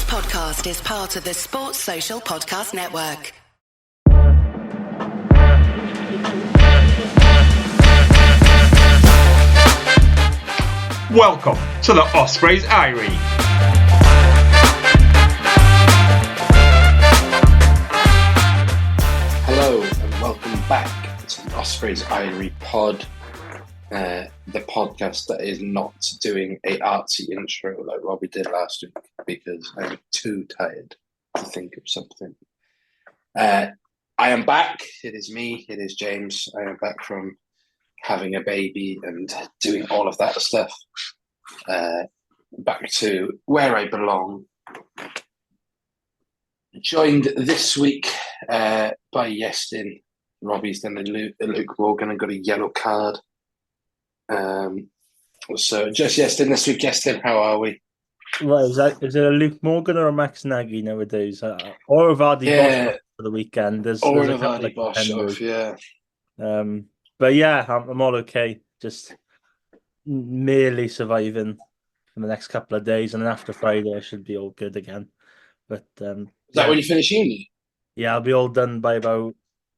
podcast is part of the Sports Social Podcast Network. Welcome to the Ospreys Irie. Hello and welcome back to the Ospreys Irie pod, the podcast that is not doing a artsy intro like Robbie did last week because I'm too tired to think of something. I am back. It is me. It is James. I am back from having a baby and doing all of that stuff. Back to where I belong. Joined this week by Iestyn. Robbie's done a Luke Morgan and got a yellow card. So just Iestyn this week. Iestyn, how are we? Right, is it a Luke Morgan or a Max Nagy nowadays? Or a Vardy Bosch for the weekend? There's a couple Vardy Bosch off, yeah. But yeah, I'm all okay. Just merely surviving for the next couple of days, and then after Friday I should be all good again. But is that when you finish uni? Yeah, I'll be all done by about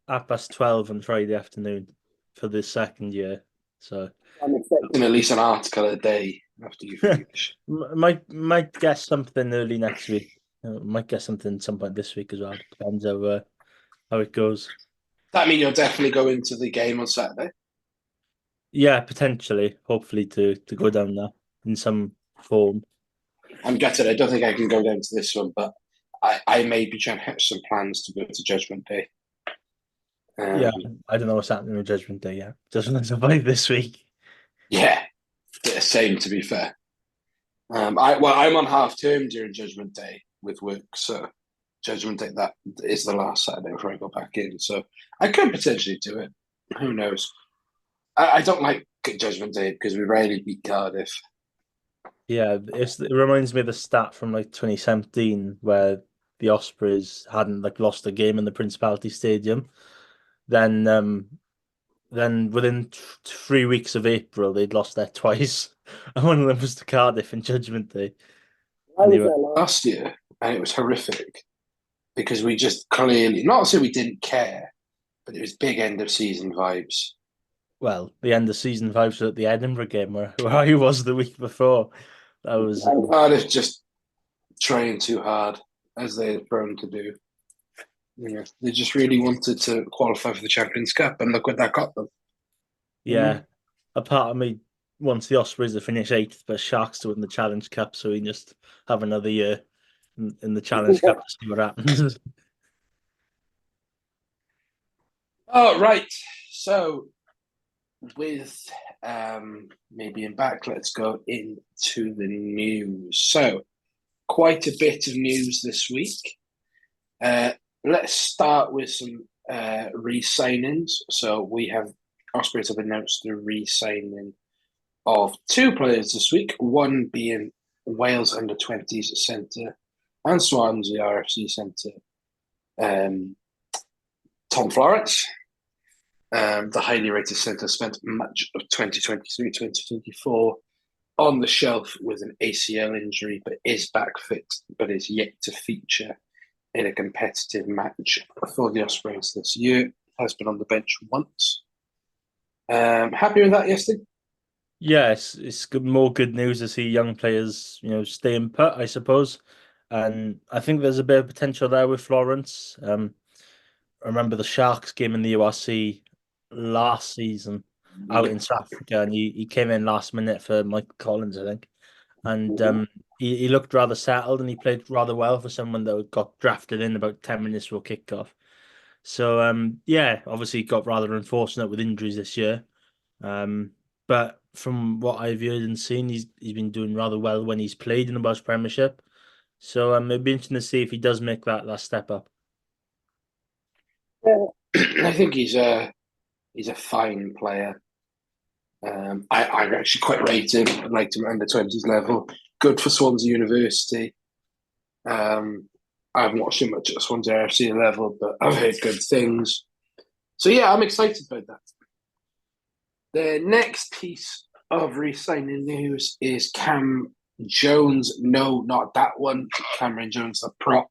12:30 on Friday afternoon for the second year. So I'm expecting at least an article a day after you finish. might get something early next week. Might get something some point this week as well. Depends how it goes. That mean you'll definitely go into the game on Saturday? Yeah, potentially. Hopefully to go down there in some form. I'm gutted. I don't think I can go down to this one, but I may be trying to have some plans to go to Judgment Day. Yeah, I don't know what's happening with Judgment Day yet. Doesn't survive this week. Yeah, same to be fair. I'm on half term during Judgment Day with work, so Judgment Day, that is the last Saturday before I go back in. So I could potentially do it. Who knows? I don't like Judgment Day because we rarely beat Cardiff. Yeah, it reminds me of the stat from 2017 where the Ospreys hadn't lost a game in the Principality Stadium. Then within 3 weeks of April, they'd lost there twice. And one of them was to Cardiff in Judgment Day. I was there last year, and it was horrific because we just clearly, not to say we didn't care, but it was big end of season vibes. Well, the end of season vibes were at the Edinburgh game where I was the week before. That was Cardiff just trying too hard, as they're prone to do. Yeah, they just really wanted to qualify for the Champions Cup, and look what that got them. Yeah, a part of me wants the Ospreys to finish 8th, but Sharks to win the Challenge Cup, so we can just have another year in the Challenge Cup to see what happens. Oh, right. So, with maybe in back, let's go into the news. So, quite a bit of news this week. Let's start with some re-signings. So Ospreys have announced the re-signing of 2 players this week, one being Wales under-20s centre and Swansea RFC centre, Tom Florence. The highly rated centre spent much of 2023-2024 on the shelf with an ACL injury, but is back fit, but is yet to feature in a competitive match for the Ospreys this year. Has been on the bench once. Happy with that, Iestyn? Yes, it's more good news to see young players, staying put, I suppose. And I think there's a bit of potential there with Florence. I remember the Sharks game in the URC last season out in South Africa, and he came in last minute for Michael Collins, I think. And he looked rather settled and he played rather well for someone that got drafted in about 10 minutes before kickoff. So, obviously got rather unfortunate with injuries this year. But from what I've heard and seen, he's been doing rather well when he's played in the Welsh Premiership. So it'd be interesting to see if he does make that step up. Yeah. I think he's a fine player. I actually quite rate him. I liked him at under-20s level. Good for Swansea University. I haven't watched him much at Swansea RFC level, but I've heard good things. So yeah, I'm excited about that. The next piece of re-signing news is Cam Jones, no, not that one. Cameron Jones, the prop,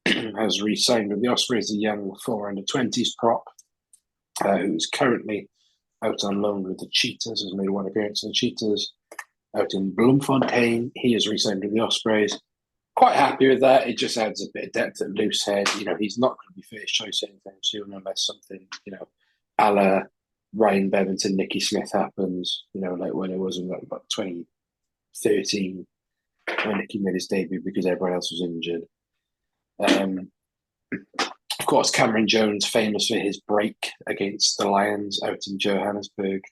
has re-signed with the Ospreys, the young 420s prop, who's currently out on loan with the Cheetahs, has made one appearance in the Cheetahs. Out in Bloemfontein, he has re-signed with the Ospreys. Quite happy with that. It just adds a bit of depth at loose head. He's not going to be first choice anytime soon unless something, a la Ryan Bevington, Nicky Smith happens, like when it was in about 2013 when Nicky made his debut because everyone else was injured. Of course, Cameron Jones, famous for his break against the Lions out in Johannesburg,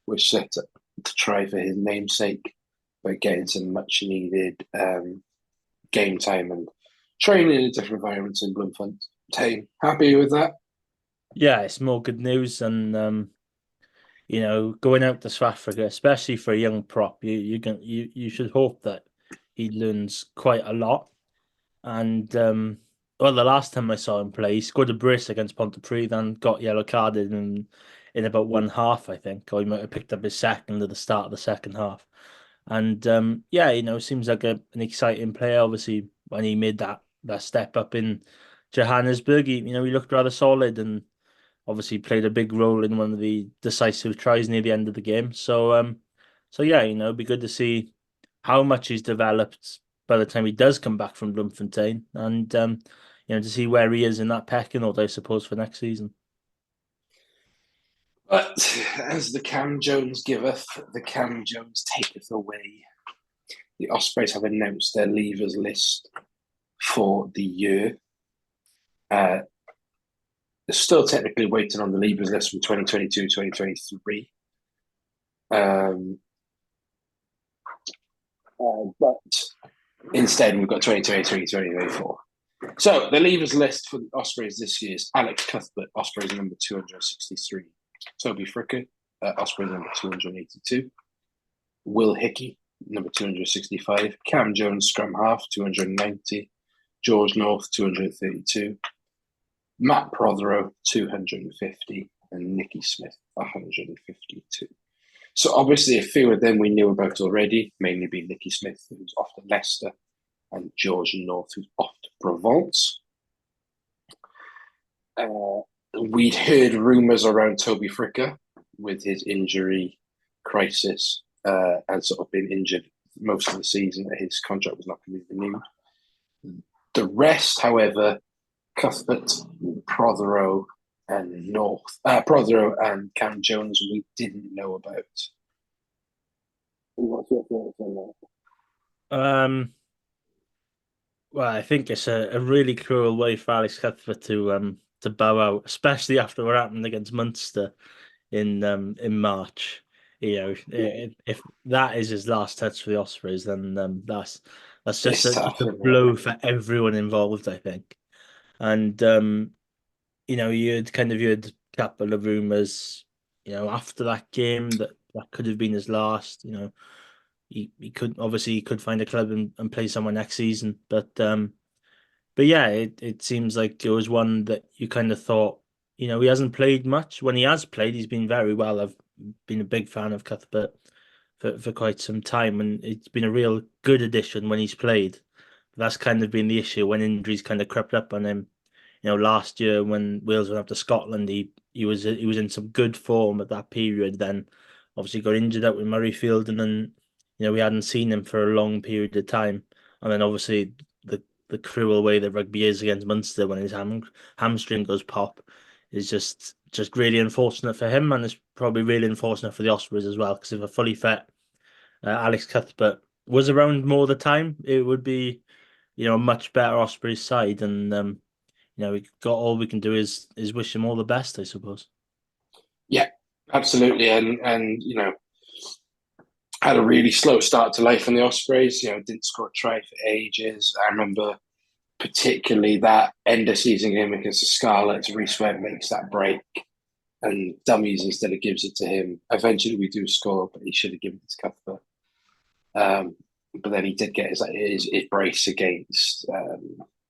was set up to try for his namesake by getting some much-needed game time and training in different environments in Bloemfontein. Happy with that? Yeah, it's more good news, and going out to South Africa, especially for a young prop, you should hope that he learns quite a lot. And well, the last time I saw him play, he scored a brace against Pontypridd and got yellow carded in about one half, I think, or he might have picked up his second at the start of the second half. And seems like an exciting player. Obviously, when he made that step up in Johannesburg, he looked rather solid and obviously played a big role in one of the decisive tries near the end of the game. So yeah, it'd be good to see how much he's developed by the time he does come back from Bloemfontein, and to see where he is in that pecking order, I suppose, for next season. But as the Cam Jones giveth, the Cam Jones taketh away. The Ospreys have announced their leavers list for the year. They're still technically waiting on the leavers list from 2022, 2023. But instead, we've got 2023, 2024. So the leavers list for the Ospreys this year is Alex Cuthbert, Ospreys number 263. Toby Fricker, Ospreys number 282. Will Hickey, number 265. Cam Jones, scrum half, 290. George North, 232. Matt Prothero, 250. And Nicky Smith, 152. So obviously a few of them we knew about already, mainly being Nicky Smith, who's off to Leicester, and George North, who's off to Provence. We'd heard rumours around Toby Fricker with his injury crisis and sort of been injured most of the season, that his contract was not going to be renewed. The rest, however, Cuthbert, Prothero, and Prothero and Cam Jones, we didn't know about. What's your thoughts on that? Well, I think it's a really cruel way for Alex Cuthbert to bow out, especially after what happened against Munster in March. If that is his last touch for the Ospreys, then that's just Tough, a blow for everyone involved, I think. And you had a couple of rumours, after that game that could have been his last. He could find a club and play somewhere next season, but yeah, it seems like it was one that you kind of thought, he hasn't played much. When he has played, he's been very well. I've been a big fan of Cuthbert for quite some time, and it's been a real good addition when he's played. That's kind of been the issue when injuries kind of crept up on him. Last year when Wales went up to Scotland, he was in some good form at that period. Then obviously got injured out with Murrayfield, and then we hadn't seen him for a long period of time. And then obviously the cruel way that rugby is against Munster when his hamstring goes pop is just really unfortunate for him, and it's probably really unfortunate for the Ospreys as well. Because if a fully fit Alex Cuthbert was around more of the time, it would be a much better Ospreys side, and we got all we can do is wish him all the best, I suppose. Yeah, absolutely, and had a really slow start to life in the Ospreys. Didn't score a try for ages. I remember particularly that end of season game against the Scarlets. Reece Webb makes that break, and dummies instead of gives it to him. Eventually, we do score, but he should have given it to Cuthbert. But then he did get his brace against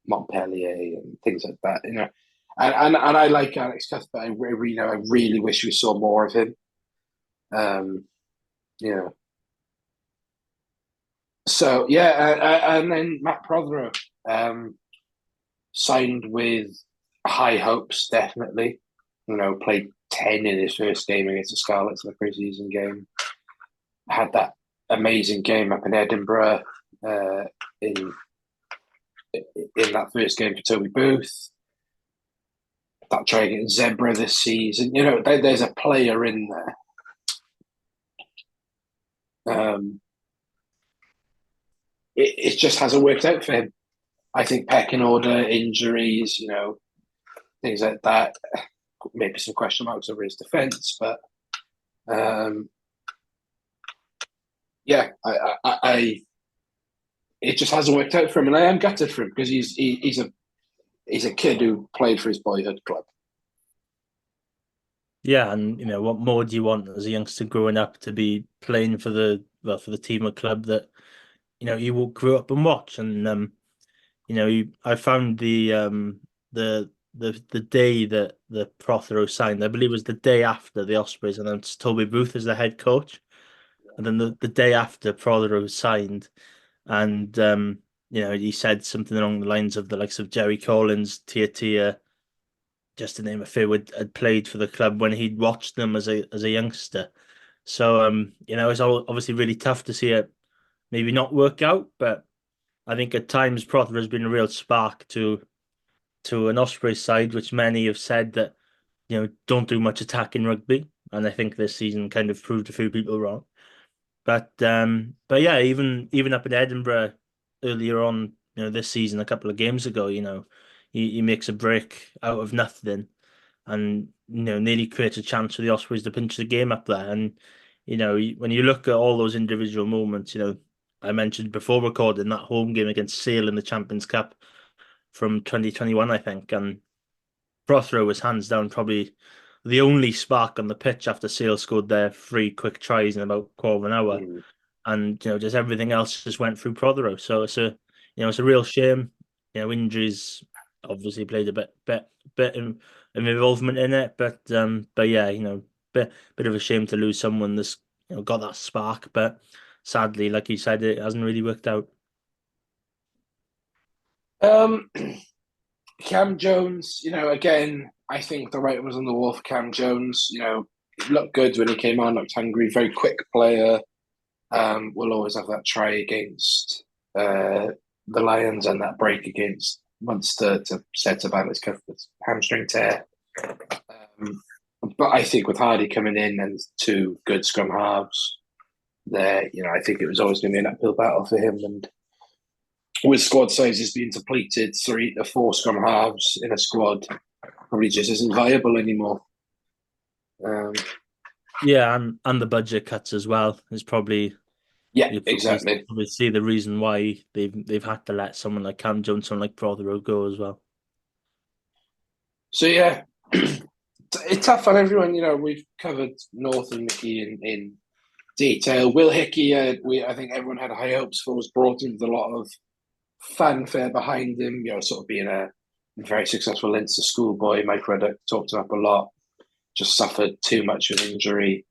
Montpellier and things like that, And I like Alex Cuthbert. I really wish we saw more of him. So yeah, and then Matt Prothero signed with high hopes, definitely. Played 10 in his first game against the Scarlets in the pre-season game. Had that amazing game up in Edinburgh in that first game for Toby Booth. That try against Zebra this season. There's a player in there. It just hasn't worked out for him. I think pecking order, injuries, things like that. Maybe some question marks over his defence, but yeah, it just hasn't worked out for him, and I am gutted for him because he's a kid who played for his boyhood club. Yeah, and what more do you want as a youngster growing up to be playing for the team or club that you grew up and watch? And I found the day that the Prothero signed, I believe it was the day after the Ospreys announced Toby Booth as the head coach, and then the day after Prothero signed, and he said something along the lines of the likes of Jerry Collins, Tia, just to name a few, had played for the club when he'd watched them as a youngster. So it's obviously really tough to see it maybe not work out, but I think at times Prothero has been a real spark to an Ospreys side, which many have said that don't do much attacking rugby, and I think this season kind of proved a few people wrong. But yeah, even up in Edinburgh earlier on, this season, a couple of games ago, he makes a break out of nothing, and nearly creates a chance for the Ospreys to pinch the game up there. And when you look at all those individual moments, I mentioned before recording that home game against Sale in the Champions Cup from 2021, I think, and Prothero was hands down probably the only spark on the pitch after Sale scored their 3 quick tries in about quarter of an hour, and just everything else just went through Prothero. So it's a real shame. Injuries obviously played a bit of involvement in it, but yeah, bit of a shame to lose someone that's got that spark, but sadly, like you said, it hasn't really worked out. Cam Jones, again, I think the writing was on the wall for Cam Jones. He looked good when he came on, looked hungry, very quick player. We'll always have that try against the Lions and that break against Munster to set about his hamstring tear. But I think with Hardy coming in and 2 good scrum halves there, I think it was always going to be an uphill battle for him. And with squad sizes being depleted, 3 to 4 scrum halves in a squad probably just isn't viable anymore. Yeah, and the budget cuts as well is probably exactly. Probably see the reason why they've had to let someone like Cam Jones, someone like Prothero go as well. So yeah, it's tough on everyone. We've covered North and Mickey in detail. Will Hickey, I think everyone had high hopes for, was brought in with a lot of fanfare behind him. Sort of being a very successful Leinster schoolboy. Mike Ruddock talked him up a lot. Just suffered too much of injury.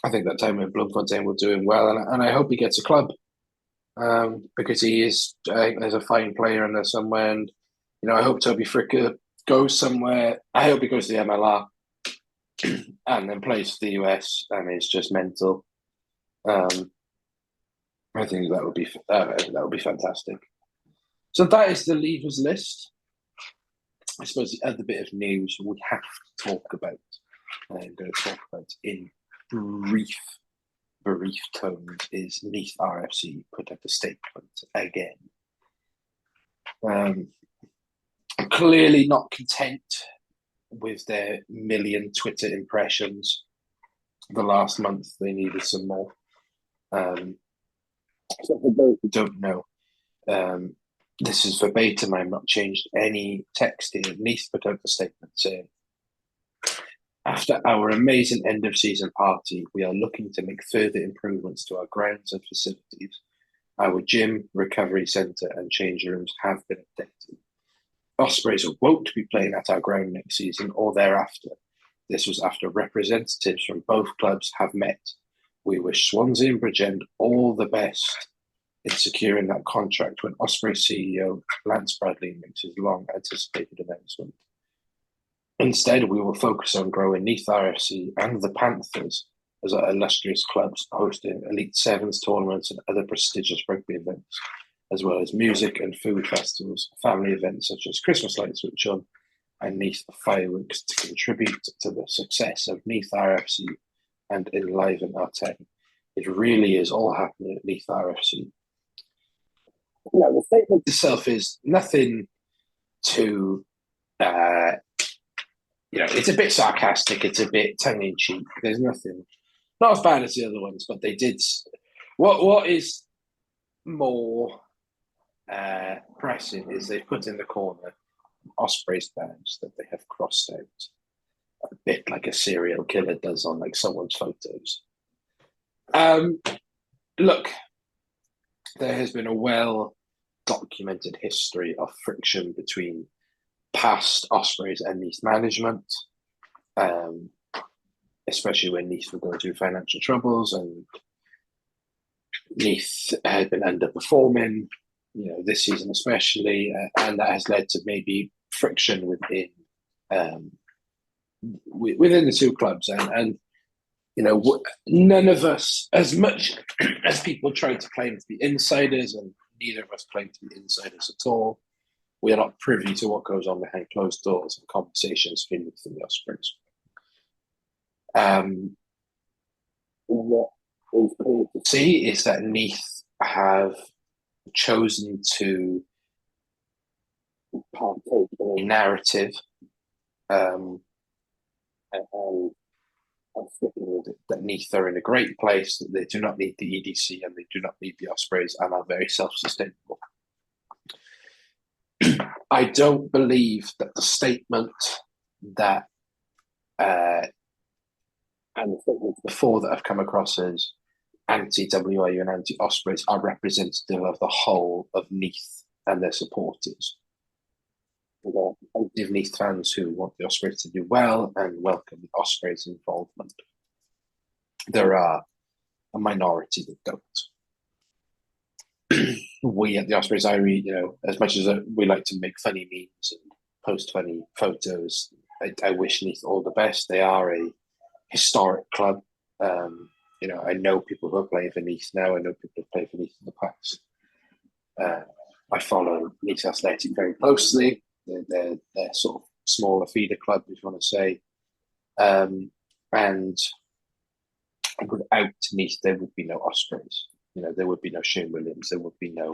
I think that time in Bloemfontein will do him well, and I hope he gets a club because he is. I think there's a fine player in there somewhere, and I hope Toby Fricker goes somewhere. I hope he goes to the MLR and then plays for the US, and it's just mental. I think that would be fantastic. So that is the leavers list. I suppose the other bit of news we have to talk about, and I'm going to talk about in brief tones, is Neath RFC put up a statement again. Clearly not content with their million Twitter impressions the last month. They needed some more. So for those who don't know, this is verbatim. I've not changed any text here. Neath put out a statement saying, "After our amazing end of season party, we are looking to make further improvements to our grounds and facilities. Our gym, recovery centre, and change rooms have been updated. Ospreys won't be playing at our ground next season or thereafter. This was after representatives from both clubs have met we wish Swansea and Bridgend all the best in securing that contract when Ospreys CEO Lance Bradley makes his long-anticipated announcement. Instead, we will focus on growing Neath RFC and the Panthers as our illustrious clubs hosting Elite Sevens tournaments and other prestigious rugby events, as well as music and food festivals, family events such as Christmas light switch on, and Neath fireworks to contribute to the success of Neath RFC and enliven our town. It really is all happening at Neath RFC. Now, the statement itself is nothing too, it's a bit sarcastic, it's a bit tongue-in-cheek. There's nothing, not as bad as the other ones, but they did. What is more pressing is they put in the corner Ospreys badge that they have crossed out, a bit like a serial killer does on like someone's photos. Look, there has been a well-documented history of friction between past Ospreys and Neath management, especially when Neath were going through financial troubles and Neath had been underperforming, this season especially, and that has led to maybe friction within the two clubs. And none of us, as much as people try to claim to be insiders, and neither of us claim to be insiders at all, we are not privy to what goes on behind closed doors and conversations between Neath and the Ospreys. What is clear to see is that Neath have chosen to partake in a narrative and sticking with it, that Neath are in a great place, that they do not need the EDC and they do not need the Ospreys and are very self-sustainable. I don't believe that the statement that and the statements before that have come across as anti-WIU and anti-Ospreys are representative of the whole of Neath and their supporters. There are plenty of Neath fans who want the Ospreys to do well and welcome the Ospreys' involvement. There are a minority that don't. We at the Ospreys Irie, as much as we like to make funny memes and post funny photos, I wish Neath all the best. They are a historic club. I know people who are playing for Neath now. I know people who played for Neath in the past. I follow Neath Athletic very closely. They're sort of smaller feeder club, if you want to say. And without Neath, there would be no Ospreys. There would be no Shane Williams. There would be no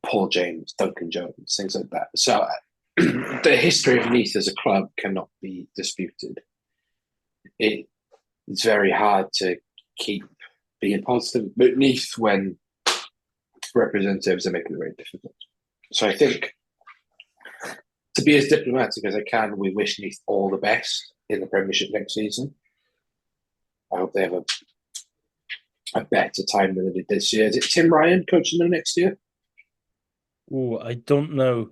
Paul James, Duncan Jones, things like that. So the history of Neath as a club cannot be disputed. It's very hard to keep being positive, but Neath, when representatives are making it very difficult. So I think, to be as diplomatic as I can, we wish Neath all the best in the Premiership next season. I hope they have a better time than they did this year. Is it Tim Ryan coaching them next year? Oh, I don't know.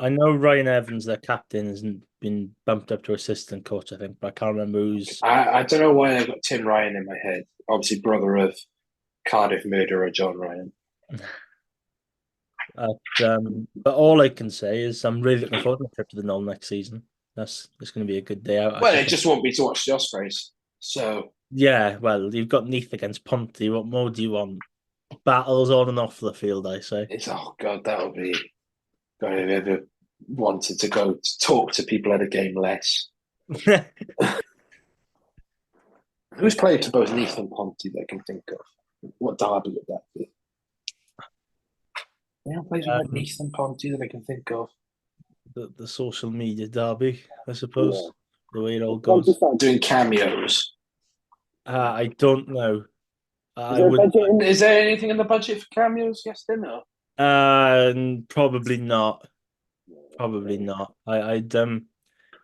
I know Ryan Evans, their captain, hasn't been bumped up to assistant coach, I think, but I can't remember who's. I don't know why I've got Tim Ryan in my head. Obviously, brother of Cardiff murderer John Ryan. But all I can say is I'm really looking forward to the trip to the Knoll next season. It's going to be a good day out. Well, it just won't be to watch the Ospreys. So yeah, well, you've got Neath against Ponty. What more do you want? Battles on and off the field, I say. Oh God, that'll be. God, I've ever wanted to go to talk to people at a game less. Who's played for both Neath and Ponty that I can think of? What derby would that be? Yeah, plays for Neath and Ponty that I can think of. The social media derby, I suppose. Yeah. The way it all goes. goes. Start doing cameos. I don't know. Is there anything in the budget for cameos? Yes, there no. Probably not. Probably not. I don't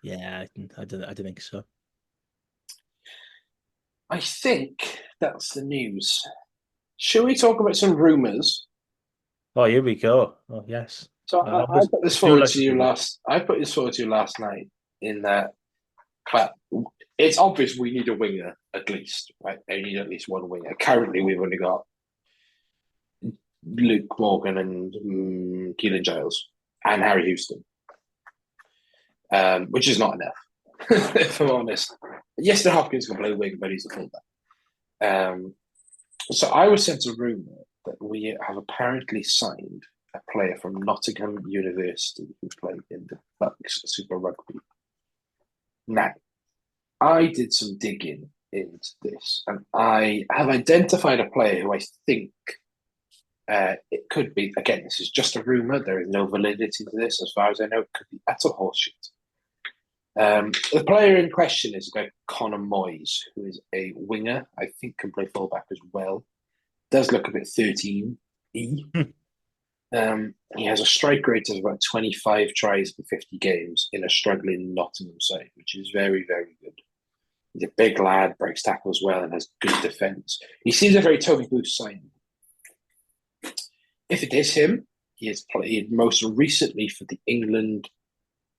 think so. I think that's the news. Shall we talk about some rumours? Oh, here we go. Oh, yes. So I put this forward to you last. I put this forward to you last night. In that, but it's obvious we need a winger at least, right? We need at least one winger. Currently, we've only got Luke Morgan and Keelan Giles and Harry Houston, which is not enough, if I'm honest. Yesterday Hopkins can play wing, but he's a fullback. So I was sent a rumour that we have apparently signed a player from Nottingham University who played in the Bucks Super Rugby. Now, I did some digging into this, and I have identified a player who I think it could be. Again, this is just a rumour. There is no validity to this, as far as I know. It could be utter horseshit. The player in question is a guy Connor Moyes, who is a winger. I think can play fullback as well. Does look a bit 13E. He has a strike rate of about 25 tries per 50 games in a struggling Nottingham side, which is very, very good. He's a big lad, breaks tackles well, and has good defence. He seems a very Toby Booth signing. If it is him, he has played most recently for the England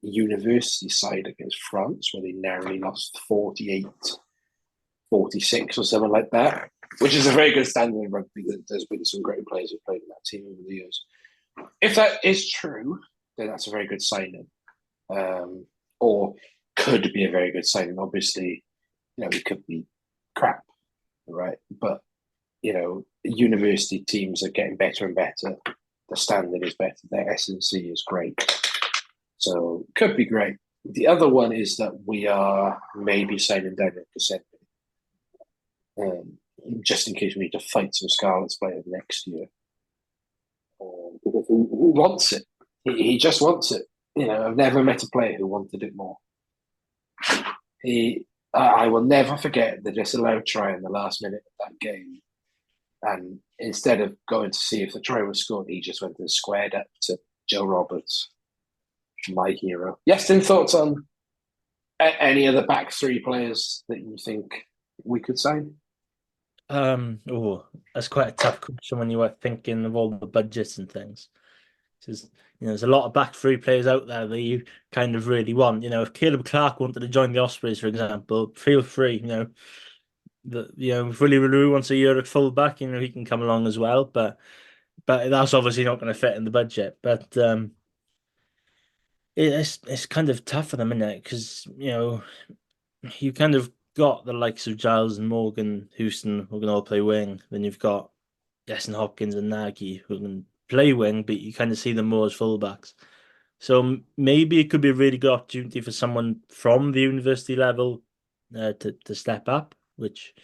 University side against France, where they narrowly lost 48-46 or something like that, which is a very good standard in rugby. There's been some great players who played in that team over the years. If that is true, then that's a very good signing, or could be a very good signing. Obviously, it could be crap, right? But university teams are getting better and better. The standard is better. Their S&C is great. So could be great. The other one is that we are maybe signing Daniel Cassette, just in case we need to fight some Scarlets players next year. Because he wants it. He just wants it. I've never met a player who wanted it more. I will never forget the disallowed try in the last minute of that game. And instead of going to see if the try was scored, he just went and squared up to Joe Roberts, my hero. Yestin, thoughts on any other back three players that you think we could sign? That's quite a tough question when you were thinking of all the budgets and things. Because there's a lot of back three players out there that you kind of really want. If Caleb Clark wanted to join the Ospreys, for example, feel free. If Willie Roo wants a year at fullback, he can come along as well. But that's obviously not going to fit in the budget. But it's kind of tough for them, isn't it? Because you kind of got the likes of Giles and Morgan, Houston, who can all play wing. Then you've got Desson Hopkins and Nagy, who can play wing, but you kind of see them more as fullbacks. So maybe it could be a really good opportunity for someone from the university level to step up, which,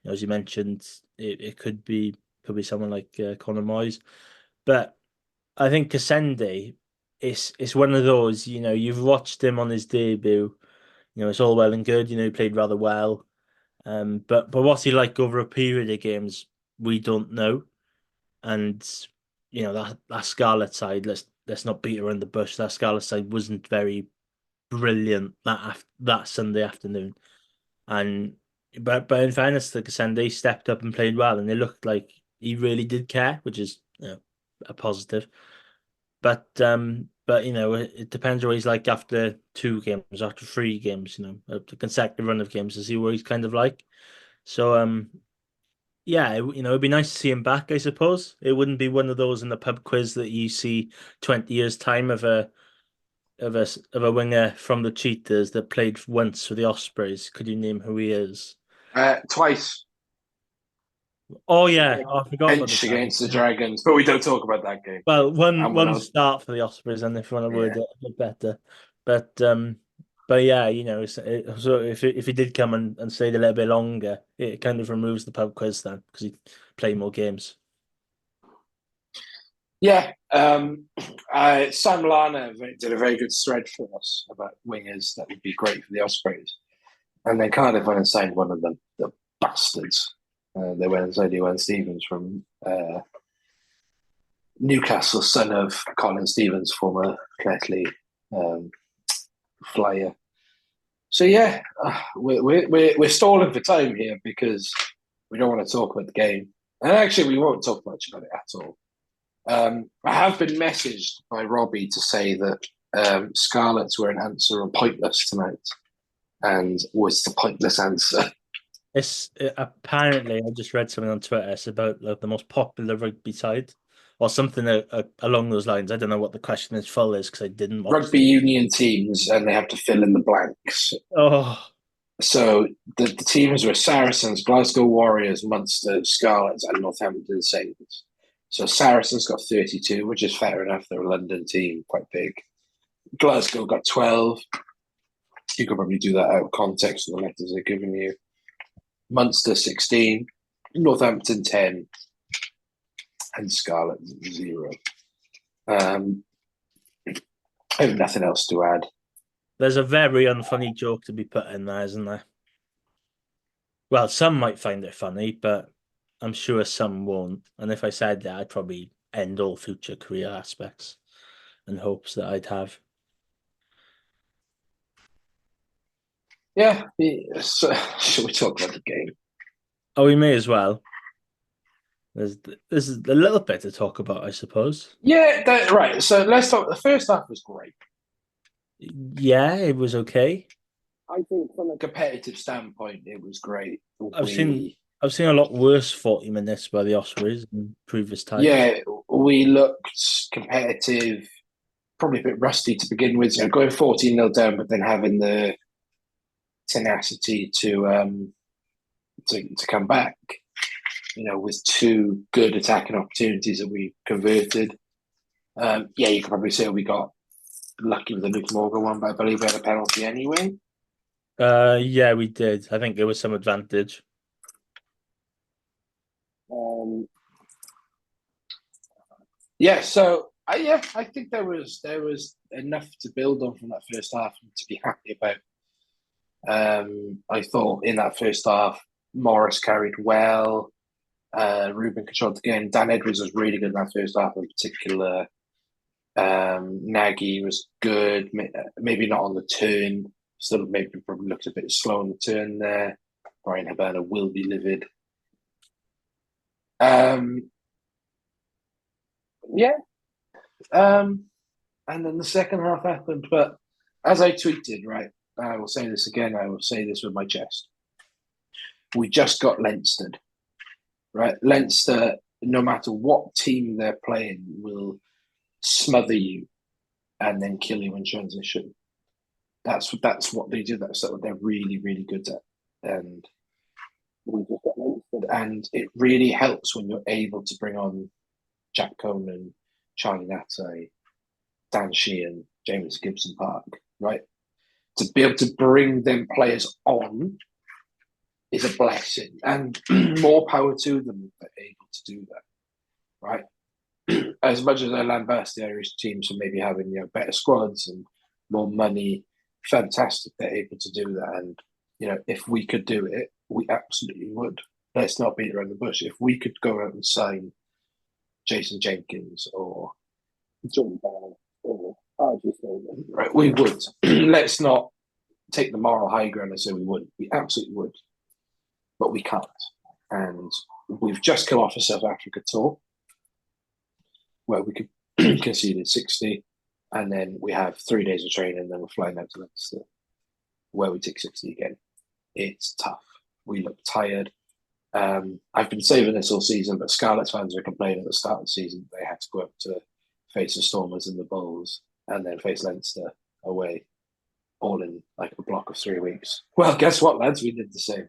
as you mentioned, it could be someone like Connor Moyes. But I think Cassende, it's one of those, you've watched him on his debut. It's all well and good. He played rather well. But what's he like over a period of games? We don't know. And that Scarlet side, let's not beat around the bush. That Scarlet side wasn't very brilliant that Sunday afternoon. But in fairness to Cassende, stepped up and played well, and it looked like he really did care, which is a positive. But it depends what he's like after 2 games, after 3 games, a consecutive run of games to see what he's kind of like. So yeah, it'd be nice to see him back, I suppose. It wouldn't be one of those in the pub quiz that you see 20 years time of a winger from the Cheetahs that played once for the Ospreys. Could you name who he is? Twice. Oh yeah, I forgot about Bench against the Dragons, but we don't talk about that game. Well, one start for the Ospreys, and if you want to word it a bit better, but yeah, so if he did come and stayed a little bit longer, it kind of removes the pub quiz then because he played more games. Yeah, Sam Lana did a very good thread for us about wingers that would be great for the Ospreys, and they kind of went and signed one of them, the bastards. They went and signed Ewan Stevens from Newcastle, son of Colin Stevens, former Cletley flyer. So yeah, we're stalling for time here because we don't want to talk about the game, and actually we won't talk much about it at all. I have been messaged by Robbie to say that Scarlets were an answer or pointless tonight. and was the pointless answer. It's apparently I just read something on Twitter. It's about like the most popular rugby side, or something along those lines. I don't know what the question is full is because I didn't watch Rugby them. union teams, and they have to fill in the blanks. Oh, So the teams were Saracens, Glasgow Warriors, Munster Scarlets, and Northampton Saints. So Saracens got 32, which is fair enough. They're a London team, quite big. Glasgow got 12. You could probably do that out of context of the letters they're giving you. Munster 16, Northampton 10, and Scarlet 0. I have nothing else to add. there's a very unfunny joke to be put in there, isn't there? Well, some might find it funny, but I'm sure some won't. And if I said that, I'd probably end all future career aspects and hopes that I'd have. Yeah, so, should we talk about the game? Oh, we may as well. There's a little bit to talk about, I suppose. Yeah, right. So let's talk. The first half was great. Yeah, it was okay. I think from a competitive standpoint, it was great. I've seen a lot worse 40 minutes by the Ospreys in previous times. Yeah, we looked competitive, probably a bit rusty to begin with. So going 14-0 down, but then having the tenacity to come back. With two good attacking opportunities that we converted. Yeah, you could probably say we got lucky with the Luke Morgan one, but I believe we had a penalty anyway. Yeah, we did. I think there was some advantage. Yeah, so I think there was enough to build on from that first half to be happy about. I thought in that first half, Morris carried well. Ruben controlled the game. Dan Edwards was really good in that first half in particular. Nagy was good, maybe not on the turn. Still, maybe probably looked a bit slow on the turn there. Brian Habana will be livid. Yeah. And then the second half happened. But as I tweeted, right, I will say this again, I will say this with my chest. We just got Leinster, right? Leinster, no matter what team they're playing, will smother you and then kill you in transition. That's what they do. That's what they're really, really good at. And we just got Leinster. And it really helps when you're able to bring on Jack Conan, Charlie Natai, Dan Sheehan, James Gibson Park, right? To be able to bring them players on is a blessing, and more power to them that are able to do that, right? As much as I lambast the Irish teams for maybe having better squads and more money, fantastic they're able to do that. And if we could do it, we absolutely would. Let's not beat around the bush. If we could go out and sign Jason Jenkins or John Ball or RG Stolman, right, we would. Let's not take the moral high ground and say we wouldn't. We absolutely would, but we can't. And we've just come off a South Africa tour where we could conceded 60, and then we have 3 days of training, and then we're flying out to Leinster where we take 60 again. It's tough. We look tired. I've been saving this all season, but Scarlets fans were complaining at the start of the season they had to go up to face the Stormers and the Bulls and then face Leinster away, all in like a block of 3 weeks. Well, guess what, lads? We did the same.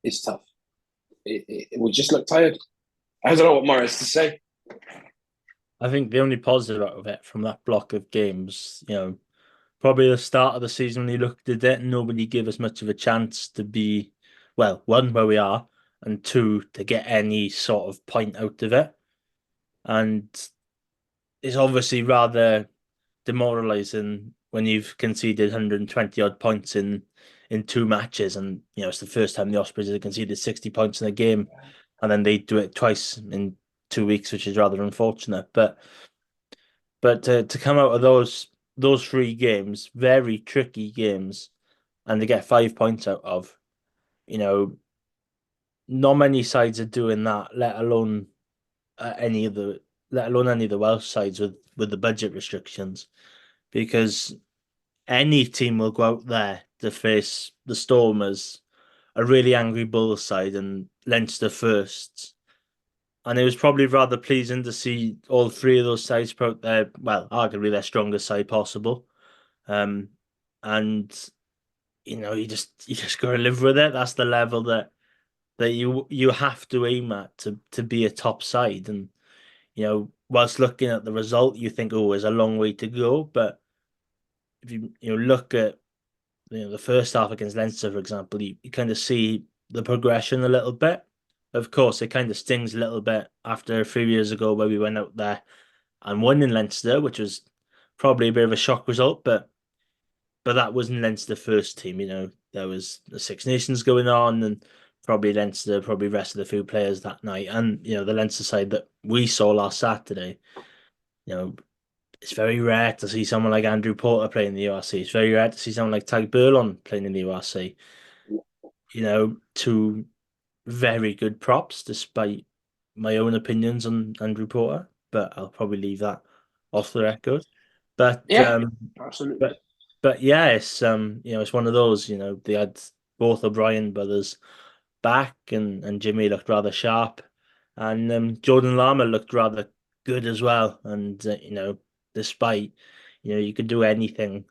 It's tough. We just look tired. I don't know what more is to say. I think the only positive out of it from that block of games, probably the start of the season when you looked at it, nobody gave us much of a chance to be, well, one, where we are, and two, to get any sort of point out of it. And it's obviously rather demoralising when you've conceded 120 odd points in 2 matches, and it's the first time the Ospreys have conceded 60 points in a game, and then they do it twice in 2 weeks, which is rather unfortunate. But to come out of those 3 games, very tricky games, and to get 5 points out of, not many sides are doing that, let alone any of the Welsh sides with the budget restrictions, because any team will go out there to face the Stormers, a really angry Bulls side, and Leinster first. And it was probably rather pleasing to see all three of those sides put out their, well, arguably their strongest side possible. Um, and you just got to live with it. That's the level that you have to aim at to be a top side. And whilst looking at the result, you think, oh, there's a long way to go. But if you look at the first half against Leinster, for example, you kind of see the progression a little bit. Of course, it kind of stings a little bit after a few years ago where we went out there and won in Leinster, which was probably a bit of a shock result, but that wasn't Leinster first team. There was the Six Nations going on, and probably Leinster probably rested a few players that night. And the Leinster side that we saw last Saturday, it's very rare to see someone like Andrew Porter playing in the URC. It's very rare to see someone like Tag Burlon playing in the URC. Two very good props, despite my own opinions on Andrew Porter. But I'll probably leave that off the record. But Yeah, absolutely. but yeah, it's one of those. They had both O'Brien brothers back, and Jimmy looked rather sharp, and Jordan Lama looked rather good as well. And despite you could do anything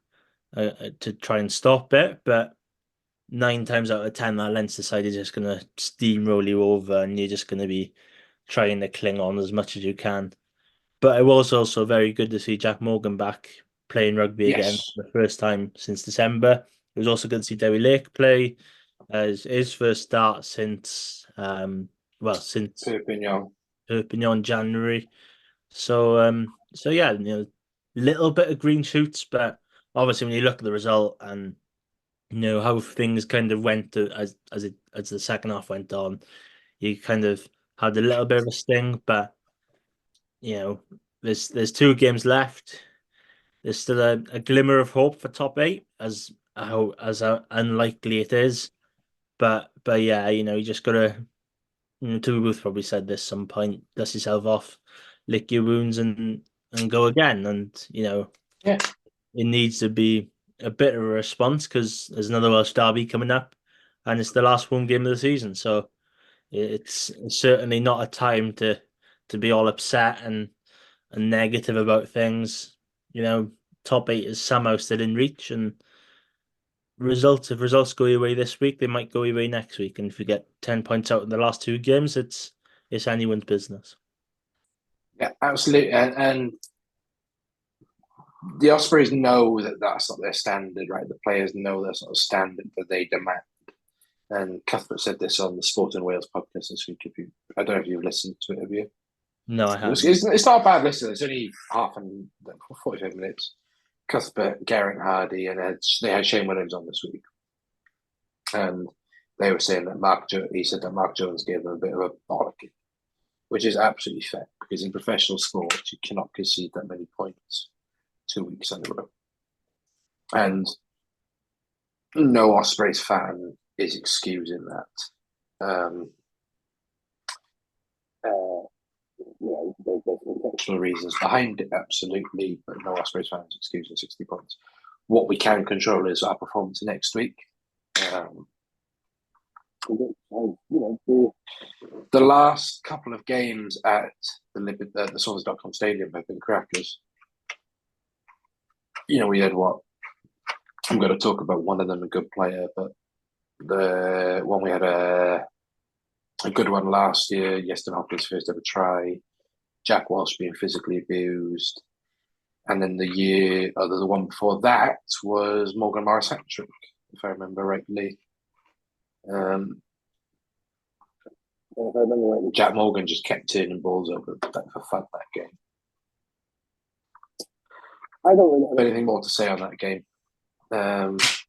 to try and stop it, but 9 times out of 10, that Leinster side is just going to steamroll you over, and you're just going to be trying to cling on as much as you can. But it was also very good to see Jack Morgan back playing rugby again Yes. for the first time since December. It was also good to see Derry Lake play as his first start since Perpignan January. So yeah, little bit of green shoots, but obviously when you look at the result and how things kind of went as the second half went on, you kind of had a little bit of a sting, but there's 2 games left. There's still a glimmer of hope for top 8, as unlikely it is. But yeah, you just gotta. Two Booth probably said this some point: dust yourself off, lick your wounds, and go again. And Yeah. it needs to be a bit of a response because there's another Welsh derby coming up, and it's the last home game of the season. So it's certainly not a time to be all upset and negative about things. Top 8 is somehow still in reach, and if results go your way this week, they might go your way next week. And if you get 10 points out in the last 2 games, it's anyone's business. Yeah, absolutely. And the Ospreys know that that's not their standard, right? The players know that's not a standard that they demand. And Cuthbert said this on the Sport in Wales podcast this week. I don't know if you've listened to it, have you? No, I haven't. It's not a bad listen. It's only 45 minutes. Cuthbert, Garrett Hardy, and they had Shane Williams on this week. And they were saying that he said that Mark Jones gave them a bit of a bollocking, which is absolutely fair because in professional sport, you cannot concede that many points 2 weeks in a row. And no Ospreys fan is excusing that. There's intentional reasons behind it, absolutely, but no Ospreys fans excusing 60 points. What we can control is our performance next week. The last couple of games at the Swans.com Stadium have been crackers. We had what? I'm going to talk about one of them, a good player, but the one we had a good one last year, Yeston Hopkins' first ever try, Jack Walsh being physically abused, and then the one before that was Morgan Morris hat-trick, if I remember rightly. If I remember rightly, Jack Morgan just kept turning balls over for fun that game. I don't really have anything more to say on that game.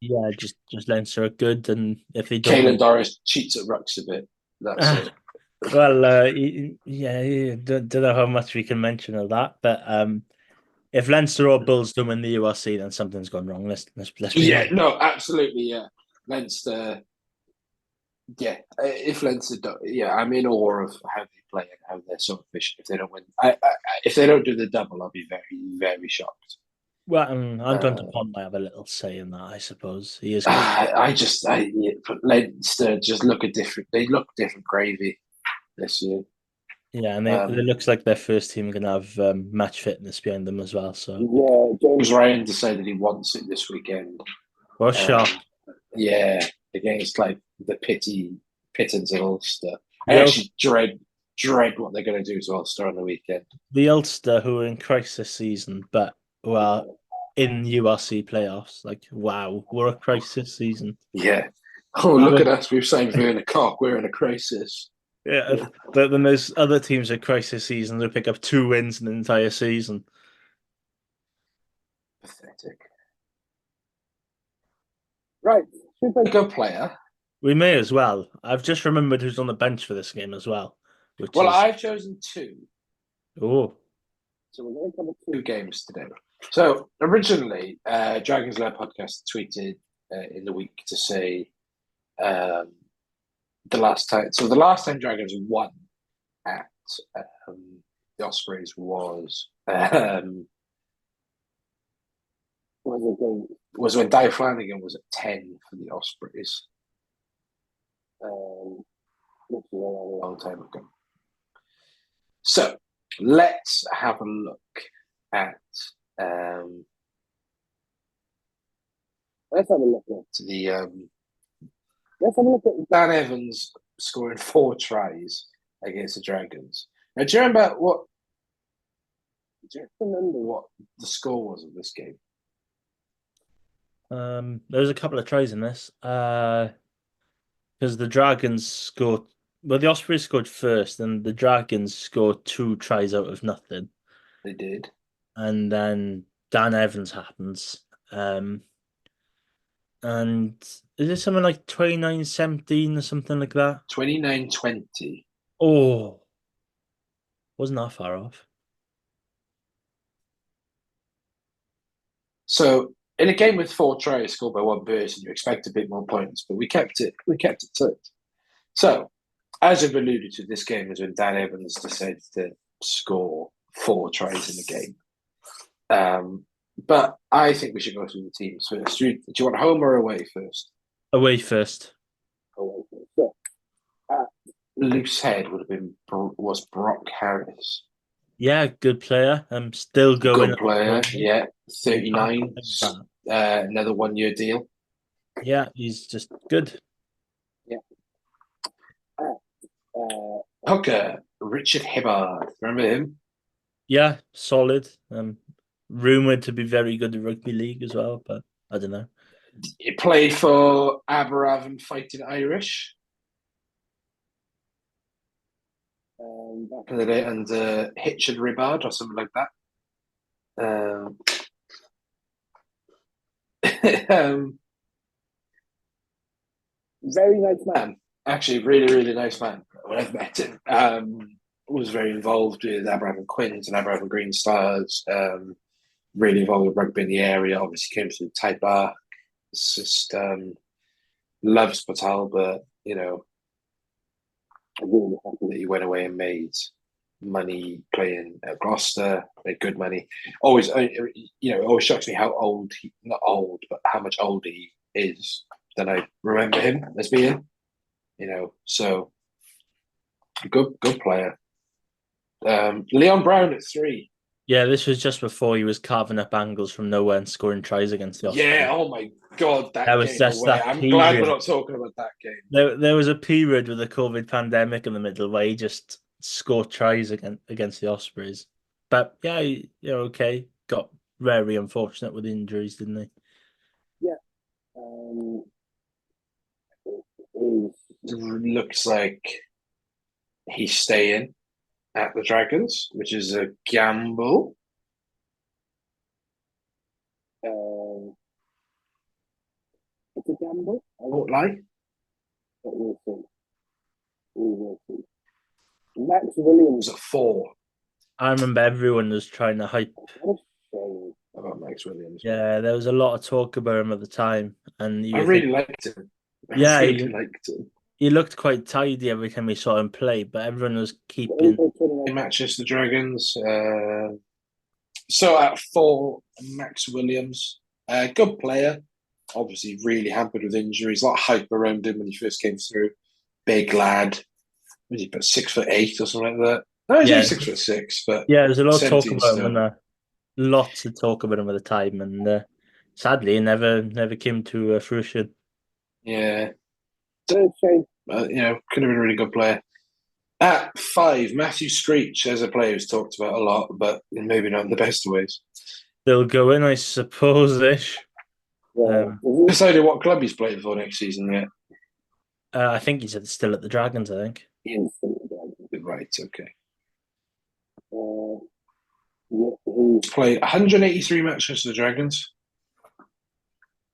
Yeah, just Leinster are good, and if they don't, Caelan Doris cheats at rucks a bit. That's it. Well, yeah, don't know how much we can mention of that, but if Leinster or Bulls don't win the URC, then something's gone wrong. Let's be honest. No, absolutely, yeah. Leinster, yeah. If Leinster, I'm in awe of how they play and how they're so efficient. If they don't win, if they don't do the double, I'll be very, very shocked. Well, Anton Dupont might have a little say in that, I suppose. He is. Leinster just look a different. They look different gravy this year. Yeah, and it looks like their first team are going to have match fitness behind them as well. So yeah, James Ryan decided he wants it this weekend. what a shock! Yeah, against like the Pittons and Ulster. I The actually dread what they're going to do to Ulster on the weekend. the Ulster who are in crisis season, but well in URC playoffs. Like wow, we're a crisis season. Yeah. Oh, look at us! We've signed Werner Cock. We're in a crisis. Yeah, but then there's other teams at crisis season who pick up 2 wins in an entire season. Pathetic. Right, super good player. We may as well. I've just remembered who's on the bench for this game as well. I've chosen two. Oh. So we're going to cover two games today. So originally, Dragons Lair podcast tweeted in the week to say the last time. So the last time Dragons won at the Ospreys was when Di Flanagan was at 10 for the Ospreys. Which was a long time ago. So let's have a look at Dan Evans scoring 4 tries against the Dragons. Now, do you remember what the score was of this game? There was a couple of tries in this. Because the Dragons scored. Well, the Ospreys scored first, and the Dragons scored 2 tries out of nothing. They did. And then Dan Evans happens. And is it something like 29-17 or something like that? 29-20. Oh, wasn't that far off. So in a game with 4 tries scored by one person, you expect a bit more points, but we kept it tight. So, as I've alluded to, this game was when Dan Evans decided to score 4 tries in the game. But I think we should go through the teams first. Do you want home or away first? Away first. Away first. So, loose head was Brock Harris. Yeah, good player. I'm still going. Good player, yeah. 39. Another 1-year deal. Yeah, he's just good. Yeah. Hooker, Richard Hibbard. Remember him? Yeah, solid. Rumored to be very good at rugby league as well, but I don't know. He played for Aberafan Fighting Irish. Back in the day, and Hitchin Ribbard or something like that. Very nice man. Actually, really, really nice man. When I've met him, was very involved with Aberafan Quins and Aberafan Green Stars. Really involved with rugby in the area. Obviously, came to Type Bar. It's just loves Port Talbot. I'm really happy that he went away and made money playing at Gloucester, made good money. Always, it always shocks me how old not old, but how much older he is than I remember him as being. So good player. Leon Brown at 3. Yeah, this was just before he was carving up angles from nowhere and scoring tries against the Ospreys. Yeah, oh my God, that was game just away. that I'm period. glad we're not talking about that game. There was a period with the COVID pandemic in the middle where he just scored tries against the Ospreys. But yeah, okay. Got very unfortunate with injuries, didn't he? Yeah. It looks like he's staying at the Dragons, which is a gamble. It's a gamble. I won't lie. But we'll see. We will see. Max Williams at 4. I remember everyone was trying to hype about Max Williams. Yeah, there was a lot of talk about him at the time, and I really liked him. Yeah, I really liked him. He looked quite tidy every time we saw him play, but everyone was keeping Manchester Dragons. So at 4, Max Williams, good player. Obviously, really hampered with injuries. A lot of hype around him when he first came through. Big lad. Was he about 6'8" or something like that? No, he's Yeah, only 6'6", but yeah. There's a lot of talk 17 about him, and stone. lots of talk about him at the time, and sadly, it never came to fruition. Yeah, it's a shame. Could have been a really good player. At 5, Matthew Screech as a player who's talked about a lot, but maybe not in the best of ways. They'll go in, I suppose, ish. Yeah. Have you decided what club he's playing for next season yet? I think he's still at the Dragons, I think. Right, okay. He's played 183 matches for the Dragons.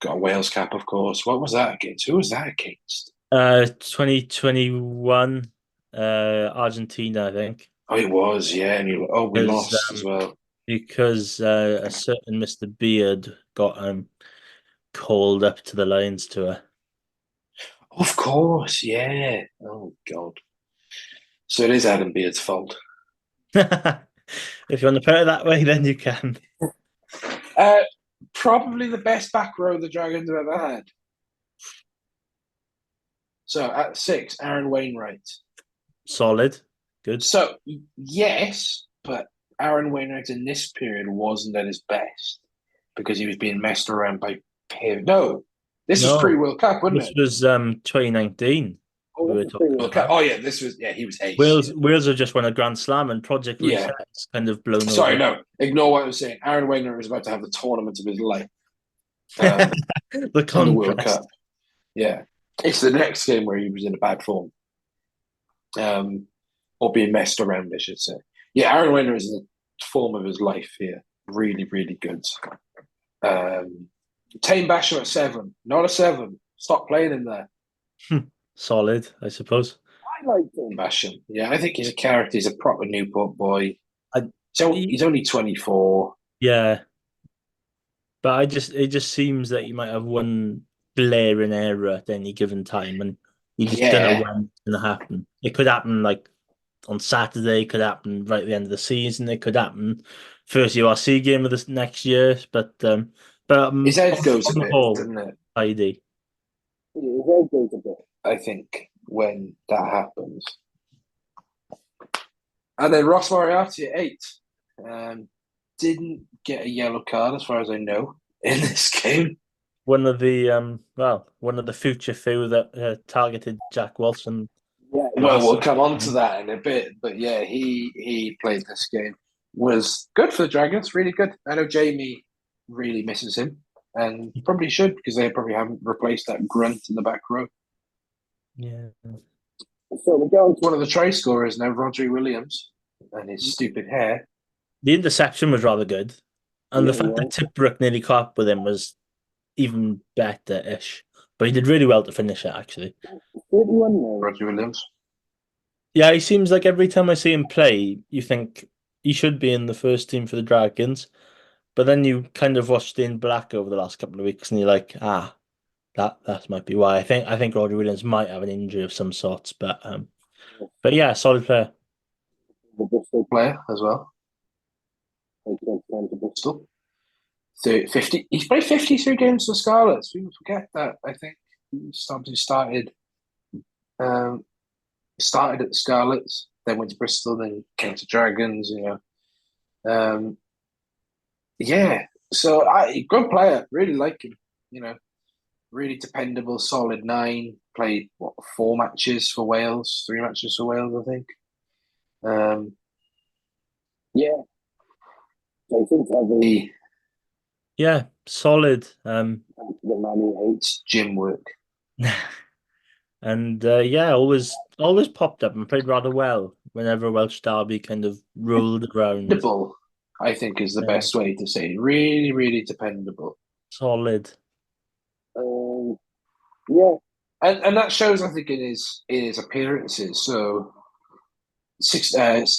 Got a Wales cap, of course. What was that against? Who was that against? 2021, Argentina, I think. Oh, it was, yeah. And we lost as well. Because a certain Mr. Beard got called up to the Lions tour. Of course, yeah. Oh, God. So it is Adam Beard's fault. If you want to put it that way, then you can. Probably the best back row the Dragons have ever had. So at 6, Aaron Wainwright. Solid. Good. So, yes, but Aaron Wainwright in this period wasn't at his best because he was being messed around by Piv. No, this was pre-World Cup, wasn't it? This was 2019. Oh, this was pre-World Cup. Oh, yeah, he was ace. Wales have just won a Grand Slam and Project Reset's kind of blown over. Sorry, no, ignore what I was saying. Aaron Wainwright was about to have the tournament of his life. The World Cup. Yeah. It's the next game where he was in a bad form. Or being messed around, I should say. Yeah, Aaron Wainwright is in the form of his life here. Really, really good. Tame Basham at 7. Not a 7. Stop playing in there. Solid, I suppose. I like Tame Basham. Yeah, I think he's a character. He's a proper Newport boy. He's only 24. Yeah. But it just seems that he might have one glaring error at any given time, and you just don't know when it's going to happen. It could happen like on Saturday, it could happen right at the end of the season, it could happen first URC game of this next year, but his head goes a bit, doesn't it? ID. His head goes a bit, I think, when that happens. And then Ross Moriarty at 8. Didn't get a yellow card, as far as I know, in this game. One of the future few that targeted Jack Walsh. And we'll come on to that in a bit. But yeah, he played this game. Was good for the Dragons, really good. I know Jamie really misses him, and probably should, because they probably haven't replaced that grunt in the back row. Yeah. So we go on to one of the try scorers now, Rodri Williams, and his stupid hair. The interception was rather good. And the fact that Tipbrook nearly caught up with him was even better-ish. But he did really well to finish it, actually. 31 Rodri Williams. Yeah, he seems like every time I see him play, you think he should be in the first team for the Dragons. But then you kind of watched in black over the last couple of weeks, and you're like, that might be why. I think Rodri Williams might have an injury of some sorts, but yeah, solid player. A Bristol player as well. Bristol. 50. He's played 53 games for Scarlets. People forget that. I think he started at the Scarlets, then went to Bristol, then came to Dragons. Yeah. So good player. Really like him. Really dependable, solid 9. Played 4 matches for Wales, 3 matches for Wales, I think. Yeah. So I think yeah, solid. The man who hates gym work. And always popped up and played rather well whenever Welsh Derby kind of rolled around. Dependable, I think, is the best way to say it. Really, really dependable. Solid. Yeah. And that shows, I think, in his appearances. So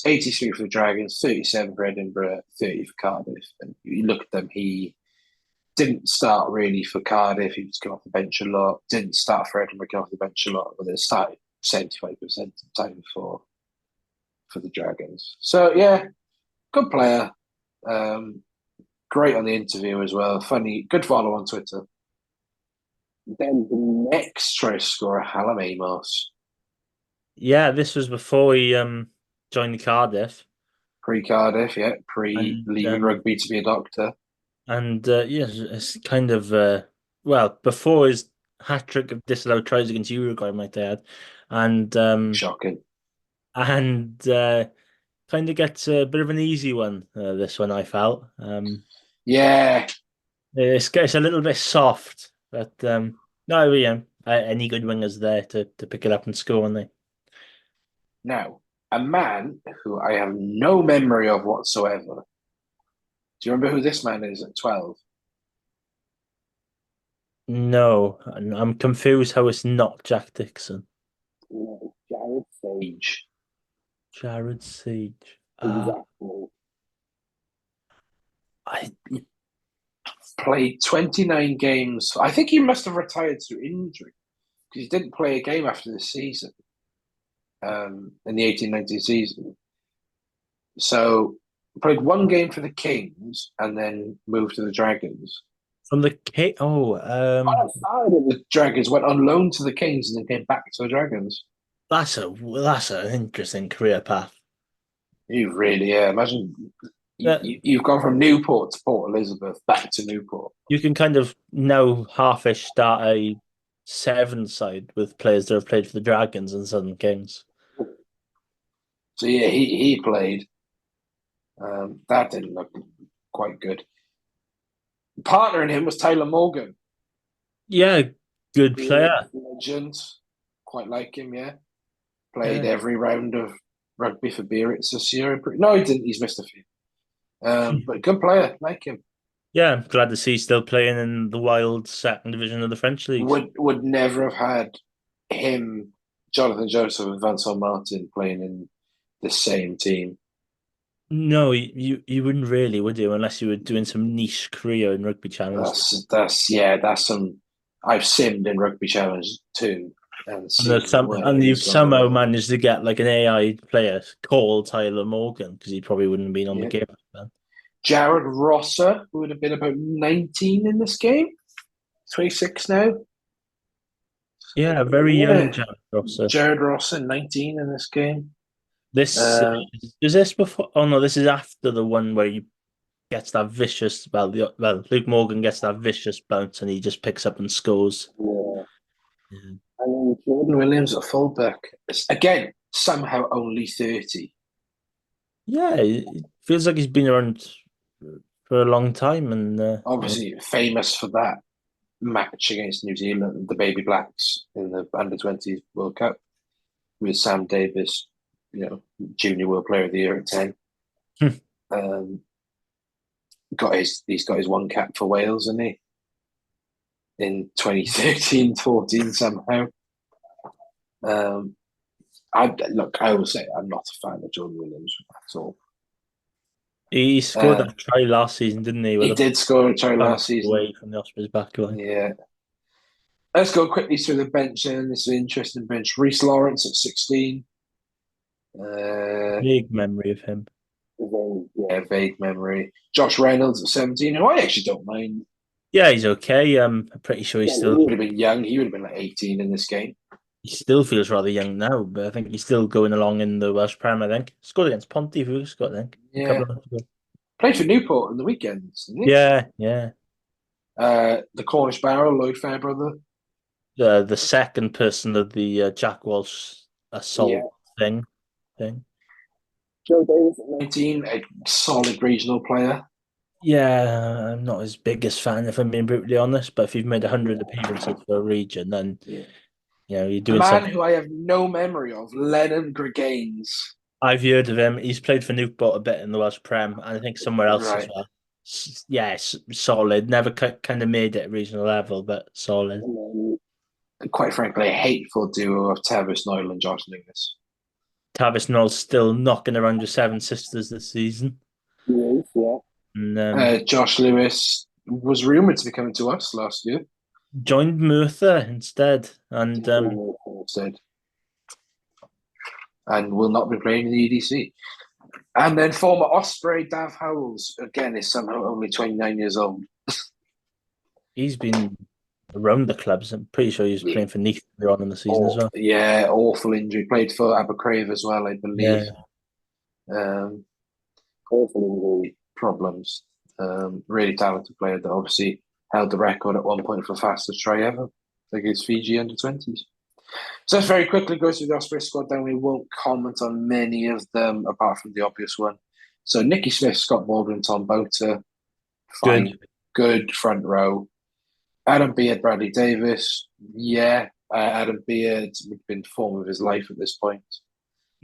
83 for the Dragons, 37 for Edinburgh, 30 for Cardiff. And you look at them, he didn't start really for Cardiff. He was coming off the bench a lot. Didn't start for Edinburgh, came off the bench a lot. But they started 75% of the time for the Dragons. So, yeah, good player. Great on the interview as well. Funny, good follow on Twitter. Then the next try scorer, Hallam Amos. Yeah, this was before he joined Cardiff. Pre-Cardiff, yeah. Pre-leaving rugby to be a doctor. And yeah, it's kind of well before his hat trick of disallowed tries against Uruguay, might I add, and Shocking. kind of gets a bit of an easy one. This one I felt. Yeah. It's a little bit soft, but no, yeah, any good wingers there to pick it up and score, aren't they? Now, a man who I have no memory of whatsoever. Do you remember who this man is at 12? No, I'm confused how it's not Jack Dixon. No, Jared Sage. Jared Sage. Exactly. I Played 29 games. I think he must have retired through injury because he didn't play a game after the season, in the 18-19 season. So played one game for the Kings and then moved to the Dragons. from the K. Oh, The Dragons went on loan to the Kings and then came back to the Dragons. that's an interesting career path. You really, yeah. Imagine Yeah, you've gone from Newport to Port Elizabeth back to Newport. you can kind of now halfish start a seven side with players that have played for the Dragons and Southern Kings. So yeah, he played. That didn't look quite good. Partnering him was Taylor Morgan. Yeah, good player. Legend. Quite like him, yeah. Played Yeah. every round of rugby for Biarritz this year. No, he didn't. He's missed a few. But good player, like him. Yeah, I'm glad to see he's still playing in the wild second division of the French leagues. Would never have had him, Jonathan Joseph, and Vincent Martin playing in the same team. No, you wouldn't really, would you? Unless you were doing some niche career in rugby challenge. That's some. I've simmed in rugby challenge too, and And you've somehow managed to get like an AI player called Tyler Morgan because he probably wouldn't have been on the game then. Jared Rosser, who would have been about 19 in this game, 26 now. Yeah, very young Jared Rosser. Jared Rosser, 19 in this game. This is this before? Oh no, this is after the one where he gets that vicious. Well, Luke Morgan gets that vicious bounce and he just picks up and scores. Yeah. And then Jordan Williams at fullback. Again, somehow only 30. Yeah, it feels like he's been around for a long time, and Obviously famous for that match against New Zealand, the Baby Blacks in the under-20s World Cup with Sam Davis, Junior World Player of the Year at 10. He's got his one cap for Wales, isn't he? In 2013-14 somehow. I will say I'm not a fan of Jordan Williams at all. he scored that try last season, didn't he? He did score a try last season. Away from the Ospreys backline. Yeah. Let's go quickly through the bench, and this is an interesting bench. Reece Lawrence at 16. Vague memory of him. Vague memory. Josh Reynolds at 17, who I actually don't mind. Yeah, he's okay. I'm pretty sure he's still. He would have been young. He would have been like 18 in this game. He still feels rather young now, but I think he's still going along in the Welsh Prem. I think scored against Pontypridd, I think. Yeah. A couple of months ago. Played for Newport on the weekends, didn't he? Yeah. The Cornish Barrel, Lloyd Fairbrother. The second person of the Jack Walsh assault thing. Joe Davis at 19, a solid regional player. Yeah, I'm not his biggest fan, if I'm being brutally honest. But if you've made 100 appearances for a region, then you're doing a man something. who I have no memory of, Lennon Gregains. I've heard of him. He's played for Newport a bit in the Welsh Prem, and I think somewhere else as well. Yeah, solid. Never kind of made it at regional level, but solid. Quite frankly, a hateful duo of Tavis Noyle and Josh Lewis. Tavis Noyle's still knocking around your Seven Sisters this season. He is, yeah. And, Josh Lewis was rumoured to be coming to us last year. Joined Merthyr instead, and and will not be playing in the EDC. And then former Osprey Dav Howells, again, is somehow only 29 years old. He's been around the clubs. I'm pretty sure he was playing for Neath earlier on in the season as well. Yeah, awful injury. Played for Abercrave as well, I believe. Awful injury problems. Really talented player that obviously held the record at one point for fastest try ever against Fiji under-20s. So let's very quickly go through the Ospreys squad, then we won't comment on many of them apart from the obvious one. So Nicky Smith, Scott Baldwin, Tom Boter, fine, good front row. Adam Beard, Bradley Davis, Adam Beard would have been form of his life at this point.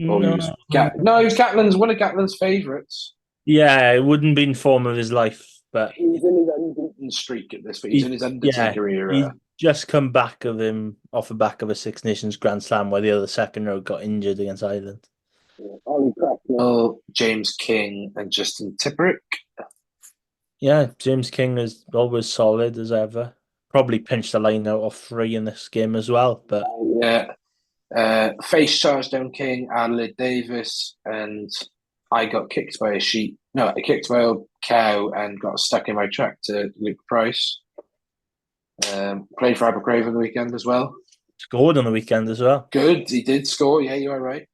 Or he was Gatland's one of Gatland's favourites. Yeah, it wouldn't be in form of his life, but he's in his unbeaten streak at this point. He's in his Undertaker era. He's just come back off the back of a Six Nations Grand Slam where the other second row got injured against Ireland. Ollie Cracknell, James King, and Justin Tipperick. Yeah, James King is always solid as ever. Probably pinched the line out of 3 in this game as well, but face charge down King, Adelaide Davis, and I got kicked by a sheep. No, I kicked by a cow and got stuck in my track to Luke Price. Played for Abercrave on the weekend as well. Scored on the weekend as well. Good, he did score. Yeah, you are right.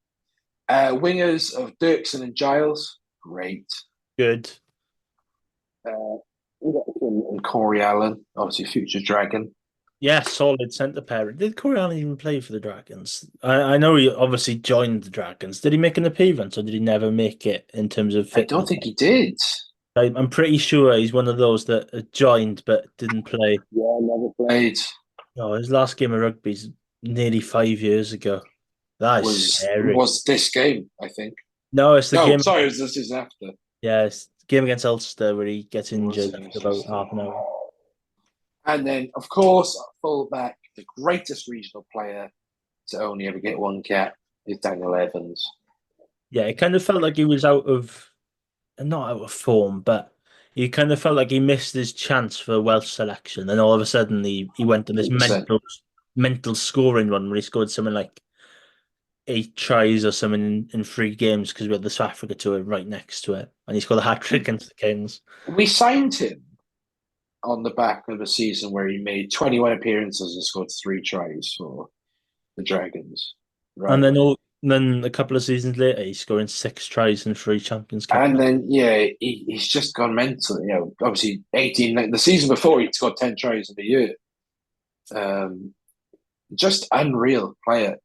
Wingers of Dirksen and Giles, great. Good. And Corey Allen, obviously future Dragon. Yeah, solid centre pair. Did Corey Allen even play for the Dragons? I know he obviously joined the Dragons. Did he make an appearance or did he never make it in terms of fitness? I don't think he did. I'm pretty sure he's one of those that joined but didn't play. Yeah, never played. No, his last game of rugby's nearly 5 years ago. That is scary. Was this game, I think. No, it's the game. Sorry, it was the season after. Yeah, it's the game against Ulster where he gets injured after about half an hour. And then, of course, fullback, the greatest regional player to only ever get one cap is Daniel Evans. Yeah, it kind of felt like he was not out of form, but he kind of felt like he missed his chance for Welsh selection. And all of a sudden, he went on this mental scoring run where he scored something like 8 tries or something in 3 games because we had the South Africa tour right next to it. And he scored a hat-trick against the Kings. We signed him on the back of a season where he made 21 appearances and scored 3 tries for the Dragons. Right. And then a couple of seasons later, he's scoring 6 tries in 3 Champions Cup. And then, he's just gone mental. You know, obviously, the season before, he scored 10 tries in a year. Just unreal player.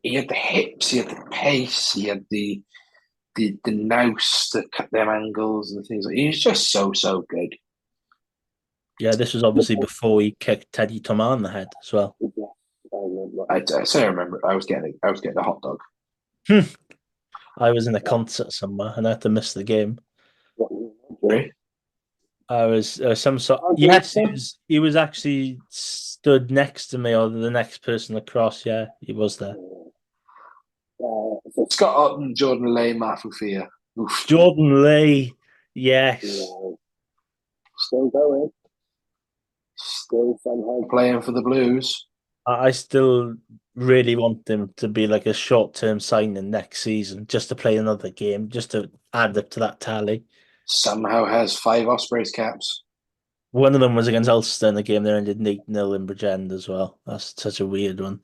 He had the hips, he had the pace, he had the nous to cut them angles and things. He was just so good. Yeah, this was obviously before he kicked Teddy Thomas in the head as well. I remember. I was getting a hot dog. I was in a concert somewhere and I had to miss the game. Really? I was some sort. Yes, he was actually stood next to me or the next person across. Yeah, he was there. Scott Otten, Jordan Leigh, Mafufia. Jordan Leigh, yes. Yeah. Still going. Still somehow playing for the Blues. I still really want him to be like a short-term signing next season, just to play another game, just to add up to that tally. Somehow has 5 Ospreys caps. One of them was against Ulster in the game that ended 8-0 in Bridgend as well. That's such a weird one.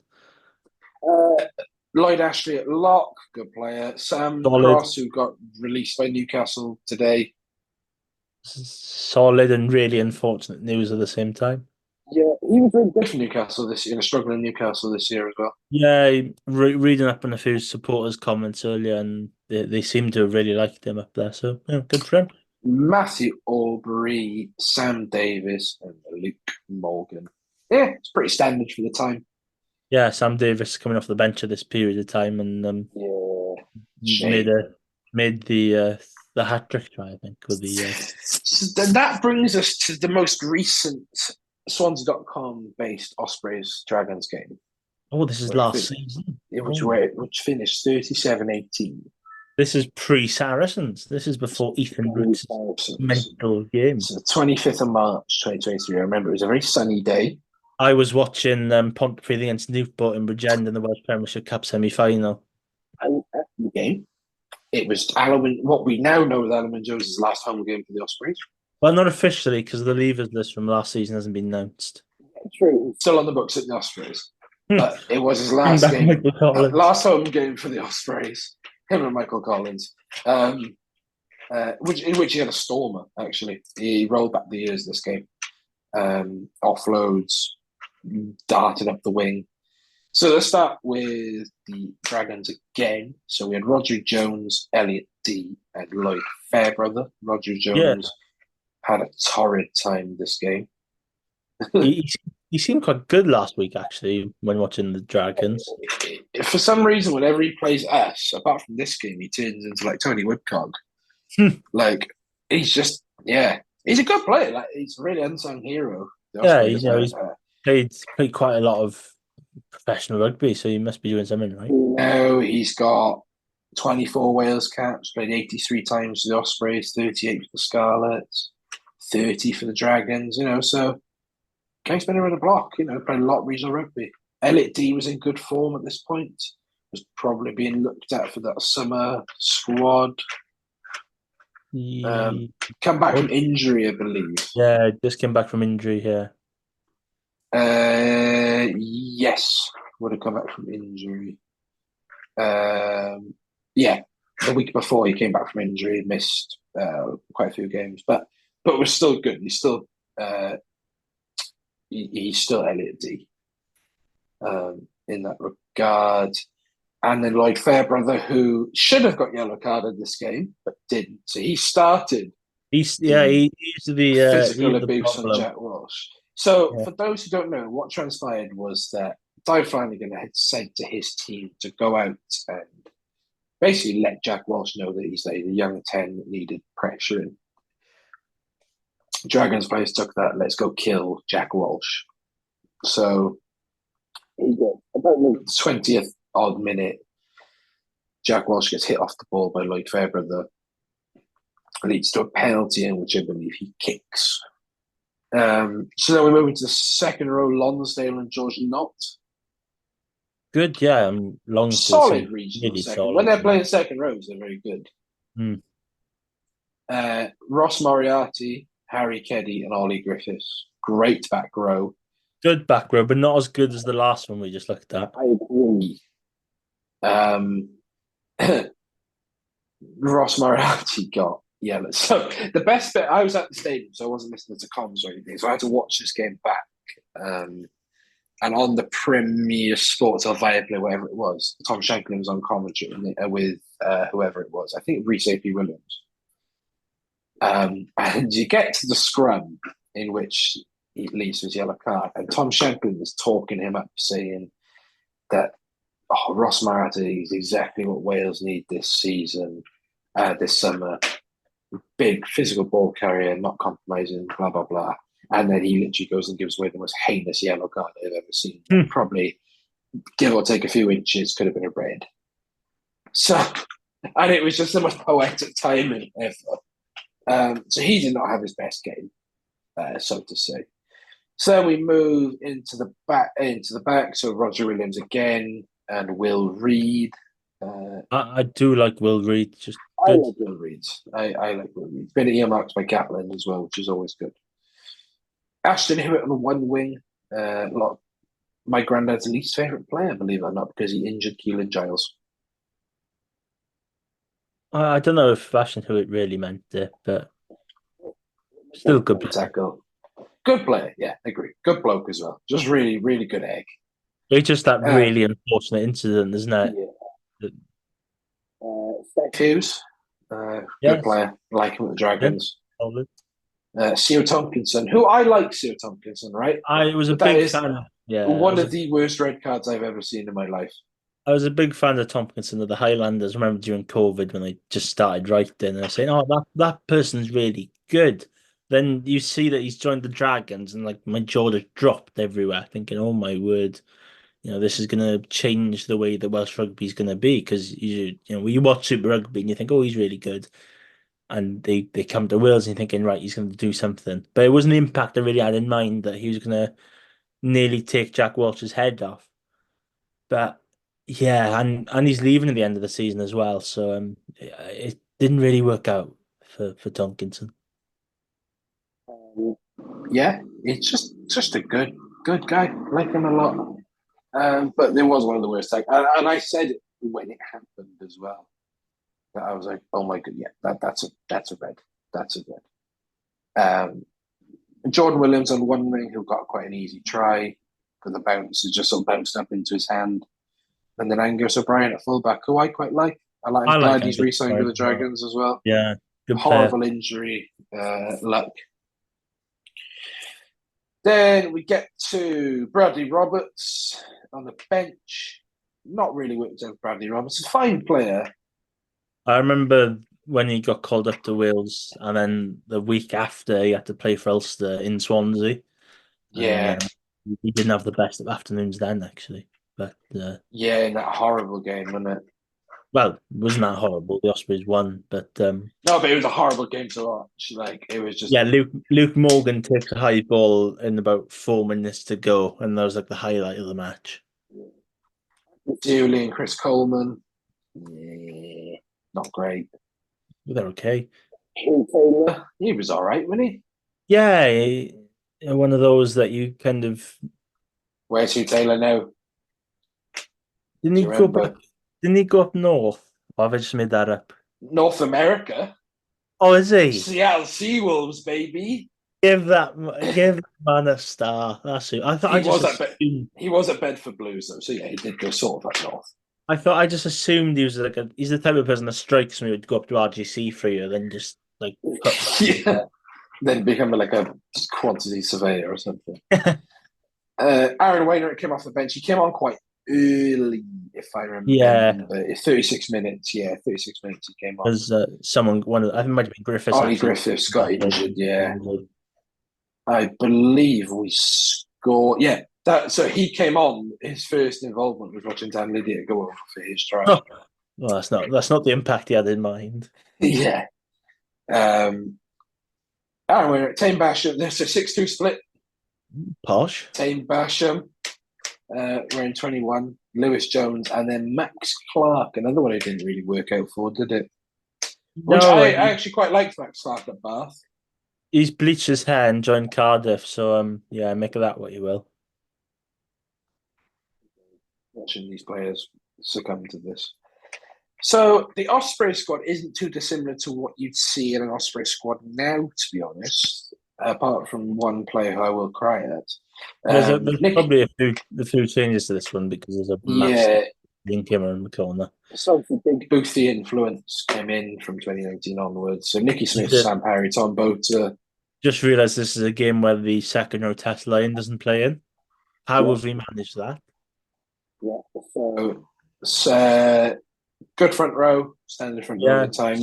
Lloyd Ashley at lock, good player. Sam Cross, who got released by Newcastle today. Solid and really unfortunate news at the same time. Yeah, he was really good for Newcastle this year, struggling Newcastle this year as well. Yeah, reading up on a few supporters' comments earlier, and they seem to have really liked him up there. So, yeah, good for him. Matthew Albury, Sam Davis, and Luke Morgan. Yeah, it's pretty standard for the time. Yeah, Sam Davis coming off the bench at this period of time and made the hat-trick try, I think. With So that brings us to the most recent Swans.com based Ospreys Dragons game. Oh, this is last season. Which finished 37-18. This is pre-Saracens. This is before Ethan Root's mental game. So the 25th of March 2023. I remember it was a very sunny day. I was watching Pontypridd against Newport in Bridgend in the Welsh Premiership Cup semi-final. And after the game, it was Alan. What we now know is Alan Jones' last home game for the Ospreys. Well, not officially because the leavers list from last season hasn't been announced. True, still on the books at the Ospreys, but it was his Bring last back game, Michael Collins. last home game for the Ospreys. Him and Michael Collins, in which he had a stormer. Actually, he rolled back the years this game, offloads, darted up the wing. So let's start with the Dragons again. So we had Roger Jones, Elliot D, and Lloyd Fairbrother. Roger Jones had a torrid time this game. he seemed quite good last week, actually, when watching the Dragons. For some reason, whenever he plays us, apart from this game, he turns into like Tony Woodcock. Like he's just, he's a good player. Like he's a really unsung hero. He's played quite a lot of professional rugby, so he must be doing something right. No, he's got 24 Wales caps, played 83 times for the Ospreys, 38 for the Scarlets, 30 for the Dragons. So guy's been around the block. Played a lot of regional rugby. Elliot D was in good form at this point. Was probably being looked at for that summer squad. Come back from injury, I believe. Yeah, just came back from injury here. Yes, would have come back from injury. The week before he came back from injury, missed quite a few games, but was still good. He's still Elliot D. In that regard. And then Lloyd Fairbrother, who should have got yellow carded this game, but didn't. So he started. He's the physical abuse on Jack Walsh. So for those who don't know, what transpired was that Di Flanagan had said to his team to go out and basically let Jack Walsh know that he's the young 10 that needed pressuring. Dragons players took that, let's go kill Jack Walsh. So he got about the 20th odd minute. Jack Walsh gets hit off the ball by Lloyd Fairbrother. Leads to a penalty in which I believe he kicks. So then we move into the second row, Lonsdale and George Knott. Good, yeah. Solid regional really second. Solid. When they're playing second rows, they're very good. Ross Moriarty, Harry Keddy, and Ollie Griffiths. Great back row. Good back row, but not as good as the last one we just looked at. I agree. Ross Moriarty got yellow. So the best bit, I was at the stadium, so I wasn't listening to comms or anything. So I had to watch this game back. And on the Premier Sports or Viaplay, whatever it was, Tom Shanklin was on commentary with whoever it was. I think Reece A.P. Williams. And you get to the scrum in which he leaves his yellow card, and Tom Shanklin is talking him up, saying that Ross Moriarty is exactly what Wales need this season, this summer. Big physical ball carrier, not compromising, blah, blah, blah. And then he literally goes and gives away the most heinous yellow card I've ever seen. Probably, give or take a few inches, could have been a red. So, and it was just the most poetic timing ever. So he did not have his best game, so to say. So we move into the back. So Roger Williams again and Will Reid. I do like Will Reid. I like Will Reid. I like Will Reid. Been earmarked by Gatland as well, which is always good. Ashton Hewitt on the one wing. My granddad's least favourite player, believe it or not, because he injured Keelan Giles. I don't know if Ashton Hewitt really meant it, but still good player. Tackle. Good player, yeah, I agree. Good bloke as well. Just really, really good egg. It's just that really unfortunate incident, isn't it? Yeah. Steph Hughes, good player. Like him at the Dragons. Seo Tompkinson, who I like Seo Tompkinson, right? I was a big fan. Yeah, one of the worst red cards I've ever seen in my life. I was a big fan of Tompkinson of the Highlanders. I remember during COVID when they just started writing and I was saying, that person's really good. Then you see that he's joined the Dragons and like my jaw just dropped everywhere, thinking, oh my word, this is going to change the way that Welsh rugby is going to be, because you watch Super Rugby and you think, oh, he's really good. And they come to Wales and you're thinking, right, he's going to do something. But it wasn't the impact I really had in mind that he was going to nearly take Jack Walsh's head off. But Yeah, and he's leaving at the end of the season as well. So it didn't really work out for Tonkinson. Yeah, he's just a good guy. I like him a lot. But it was one of the worst. And I said it when it happened as well. That I was like, oh my god, yeah, that's a red. That's a red. Jordan Williams on one wing, who got quite an easy try for the bounce, is just sort of bounced up into his hand. And then Angus O'Brien at fullback, who I quite like. I'm I like glad he's Angus re-signed with Pride the as well. Dragons as well. Yeah, good player. Horrible injury luck. Then we get to Bradley Roberts on the bench. Not really worked out Bradley Roberts. A fine player. I remember when he got called up to Wales, and then the week after he had to play for Ulster in Swansea, and Yeah. he didn't have the best of afternoons then, actually. But Yeah, in that horrible game, wasn't it? well, wasn't that horrible? The Ospreys won, but No, but it was a horrible game to watch. Like, it was just. yeah, Luke Morgan takes a high ball in about 4 minutes to go, and that was like the highlight of the match. Dooley and Chris Coleman. Yeah, not great. They're okay. Paul Taylor, he was all right, wasn't he? Yeah, one of those that you kind of Where's Hugh Taylor now? didn't Do he you go remember? back? Didn't he go up north? Or have I just made that up? North America. Oh, is he? Seattle Seawolves, baby. Give that man a star. That's it. I thought He I just was at assumed. he was at Bedford Blues though, so yeah, he did go sort of up north. I thought I just assumed he was like he's the type of person that strikes me would go up to RGC for you, then just like put. Yeah, then become like a quantity surveyor or something. Aaron Wainwright came off the bench. He came on quite early, if I remember. Yeah, 36 minutes. Yeah, 36 minutes he came on. because I think it might have been Griffiths Ollie actually. Griffiths got injured. Yeah, I believe we scored. Yeah, so he came on. His first involvement was watching Dan Lydiate go over for his try. Oh, well, that's not the impact he had in mind. Yeah. Aaron Wainwright, Tame Basham. There's a 6-2 split. Posh. Tame Basham, wearing 21. Lewis Jones, and then Max Clark, another one who didn't really work out for, did it? Which No, I actually quite liked Max Clark at Bath. he's bleached his hair and joined Cardiff, so yeah, make of that what you will. Watching these players succumb to this. So the Osprey squad isn't too dissimilar to what you'd see in an Osprey squad now, to be honest. Apart from one player who I will cry at. There's Nick, probably a few changes to this one because there's a massive link him around the corner. So the big Boothie influence came in from 2019 onwards. So Nicky Smith, Sam Parry, Tom Boter. Just realised this is a game where the second row test line doesn't play in. How have we managed that? Yeah, so good front row, standing front row at the time.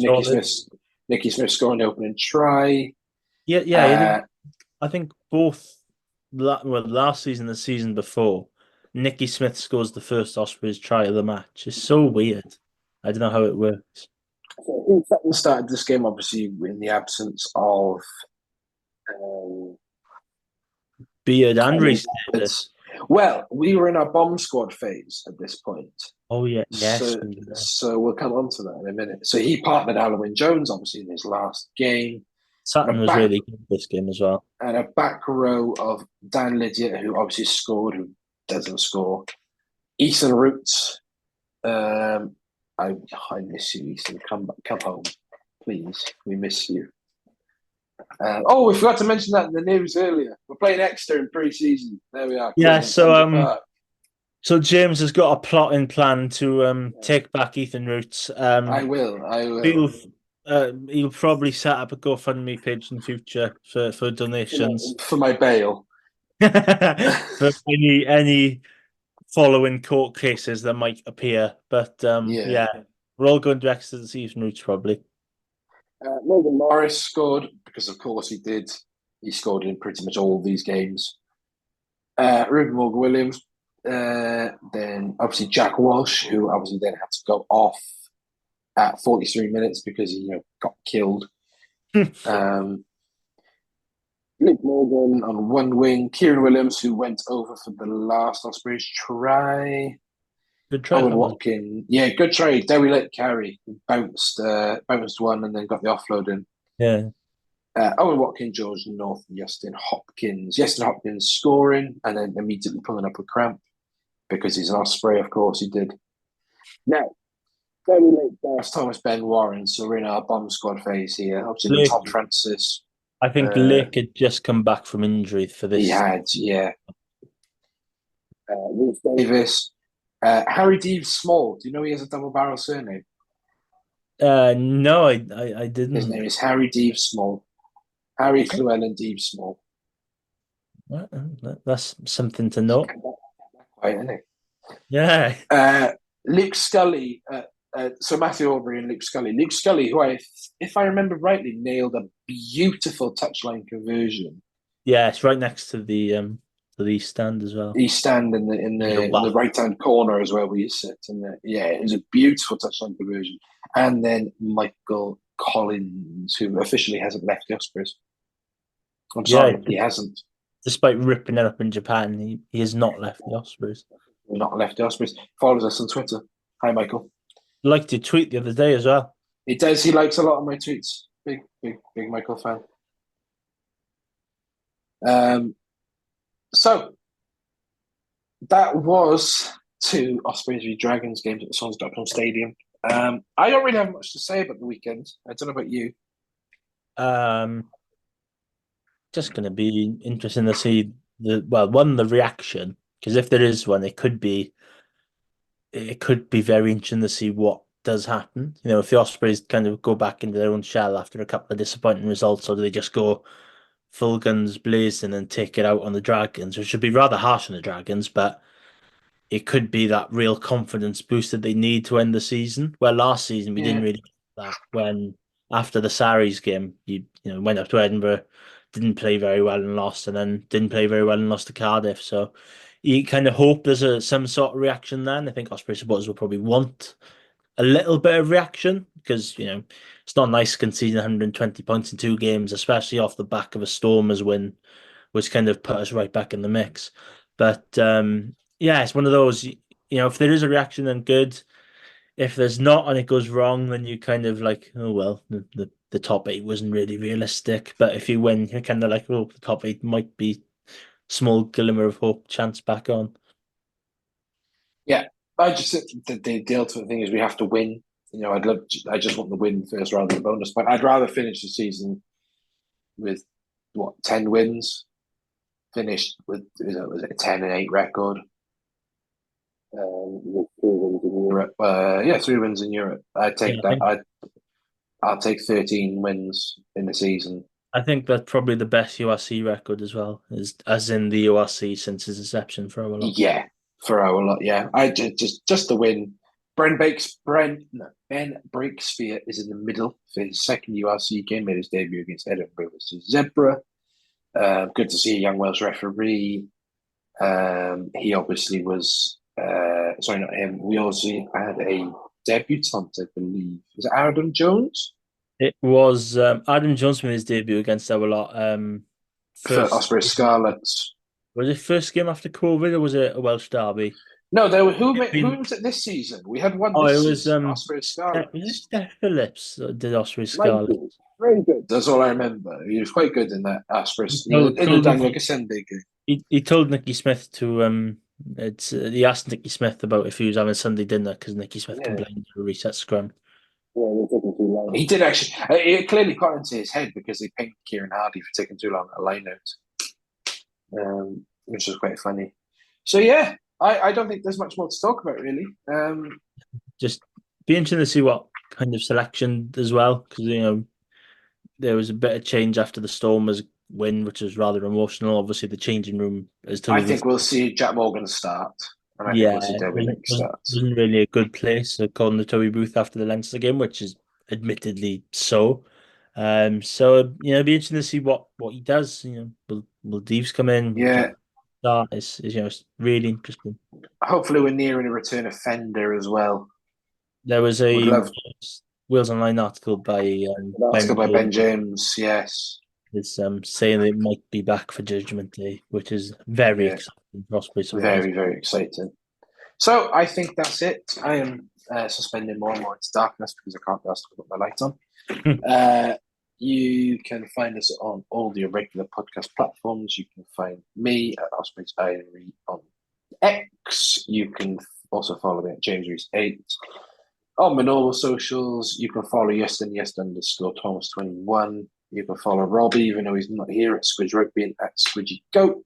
Nicky Smith scoring the opening try. Yeah. I think both last season and the season before, Nicky Smith scores the first Ospreys try of the match. It's so weird. I don't know how it works. So he started this game, obviously, in the absence of Beard and Reece. Well, we were in our bomb squad phase at this point. Oh, yeah. Yes. So we'll come on to that in a minute. So he partnered Alwyn Jones, obviously, in his last game. Sutton was really good this game as well. And a back row of Dan Lydiate, who obviously scored, who doesn't score. Ethan Roots. I miss you, Ethan. Come home, please. We miss you. We forgot to mention that in the news earlier. We're playing Exeter in pre-season. There we are. Yeah, so James has got a plotting plan to take back Ethan Roots. I will. He'll probably set up a GoFundMe page in the future for donations for my bail. For any following court cases that might appear. But yeah, we're all going to Exeter to see Ethan Roots probably. Logan Morris scored because, of course, he did. He scored in pretty much all these games. Ruben Morgan Williams. Then obviously Jack Walsh, who obviously then had to go off at 43 minutes because he got killed. Luke Morgan on one wing. Kieran Williams, who went over for the last Ospreys try. Good try. Owen That was. Watkin, yeah, good trade. Derry let carry, bounced one and then got the offload in. Yeah. Owen Watkin, George North, and Justin Hopkins. Justin Hopkins scoring and then immediately pulling up a cramp because he's an Osprey, of course he did. Now, very late Gareth Thomas, Ben Warren, so we're in our bomb squad phase here. Obviously, then Tom Francis. I think Lake had just come back from injury for this. He had, yeah. Ruth Davis. Harry Deves Small. Do you know he has a double barrel surname? No, I didn't. His name is Harry Deves Small. Harry Llewellyn Deves Small. That's something to note. Quite, isn't it? Yeah. Luke Scully. So Matthew Aubrey and Luke Scully. Luke Scully, who if I remember rightly, nailed a beautiful touchline conversion. Yeah, it's right next to the east stand as well. East stand in the right hand corner as well where you sit. And it was a beautiful touchline conversion. And then Michael Collins, who officially hasn't left the Ospreys. I'm sorry, he hasn't. Despite ripping it up in Japan, he has not left the Ospreys. Not left the Ospreys. Follows us on Twitter. Hi, Michael. Liked your tweet the other day as well. He does. He likes a lot of my tweets. Big Michael fan. So that was 2 Ospreys v Dragons games at the Swans.com Stadium. I don't really have much to say about the weekend. I don't know about you. Just going to be interesting to see the reaction, because if there is one, it could be very interesting to see what does happen. You know, if the Ospreys kind of go back into their own shell after a couple of disappointing results, or do they just go full guns blazing and take it out on the Dragons, which should be rather harsh on the Dragons, but it could be that real confidence boost that they need to end the season. Well, last season we didn't really get that when after the Sarries game, you went up to Edinburgh, didn't play very well and lost, and then didn't play very well and lost to Cardiff. So you kind of hope there's some sort of reaction then. I think Osprey supporters will probably want a little bit of reaction because, it's not nice conceding 120 points in 2 games, especially off the back of a Stormers win, which kind of put us right back in the mix. But it's one of those, if there is a reaction, then good. If there's not and it goes wrong, then you kind of like, oh, well, the top 8 wasn't really realistic. But if you win, you're kind of like, oh, the top 8 might be small glimmer of hope, chance back on. Yeah, I just think the ultimate thing is we have to win. I just want the win first rather than the bonus point. I'd rather finish the season with 10 wins, finished with was it a 10-8 record. With 3 wins in Europe. 3 wins in Europe. I'd take that. I'll take 13 wins in the season. I think that's probably the best URC record as well, as in the URC since its inception for our lot. Yeah, for our lot. Yeah, I just the win. Ben Breakspear is in the middle for his second URC game. Made his debut against Edinburgh versus Zebra. Good to see a young Welsh referee. He obviously was. Sorry, not him. We also had a debutant, I believe. Was it Adam Jones? It was Adam Jones made his debut against our lot. For Osprey Scarlets. Was it first game after COVID or was it a Welsh derby? No, who was it this season? We had one this season, Osprey Scarlets. Was it Steph Phillips that did Osprey Scarlets? Very good. That's all I remember. He was quite good in that Osprey. In the Daniel Gassendi game. He told Nicky Smith to he asked Nicky Smith about if he was having Sunday dinner because Nicky Smith complained of a reset scrum. Yeah, they're taking too long. He did actually. It clearly got into his head because they pinked Kieran Hardy for taking too long at a line out, which was quite funny. So yeah, I don't think there's much more to talk about really. Just be interesting to see what kind of selection as well, because there was a bit of change after the Stormers win, which was rather emotional. Obviously, the changing room is. I think we'll see Jack Morgan start. And I think we'll see Debbie Link start. Wasn't really a good place according to Toby Booth after the Leinster game, which is admittedly so. So be interesting to see what he does. Will Deves come in? Yeah. Start is it's really interesting. Hopefully, we're nearing a return of Fender as well. There was a Wheels Online article by Ben James. Yes, is saying it might be back for Judgment Day, which is very exciting for Ospreys. Very, very exciting. So I think that's it. I am suspending more and more into darkness because I can't be asked to put my light on. You can find us on all the regular podcast platforms. You can find me at Ospreys Diary on X. You can also follow me at JamesReese8. On my normal socials, you can follow Yes_Thomas21. You can follow Robbie, even though he's not here, at Squidge Rugby and at Squidgy Goat.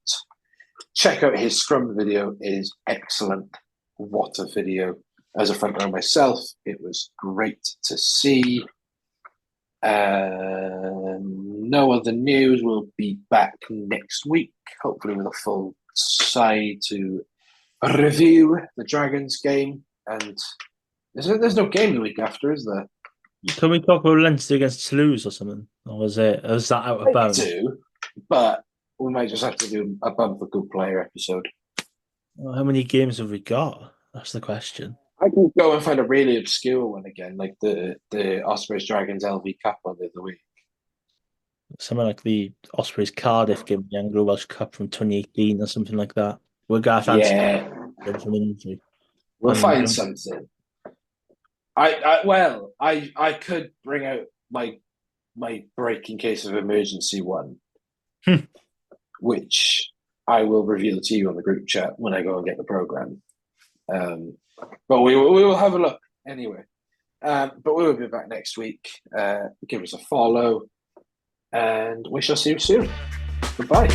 Check out his scrum video. It is excellent. What a video. As a front row myself, it was great to see. No other news. We'll be back next week, hopefully with a full side to review the Dragons game. And there's no game the week after, is there? Can we talk about Leinster against Toulouse or something? Or was that out of bounds? I do, but we might just have to do a bump for good player episode. Well, how many games have we got? That's the question. I can go and find a really obscure one again, like the Ospreys Dragons LV Cup on the other week. Something like the Ospreys Cardiff game, the Anglo Welsh Cup from 2018 or something like that. We're going to We'll find something. I could bring out my break in case of emergency one, which I will reveal to you on the group chat when I go and get the program. But we will have a look anyway. But we will be back next week. Give us a follow, and we shall see you soon. Goodbye.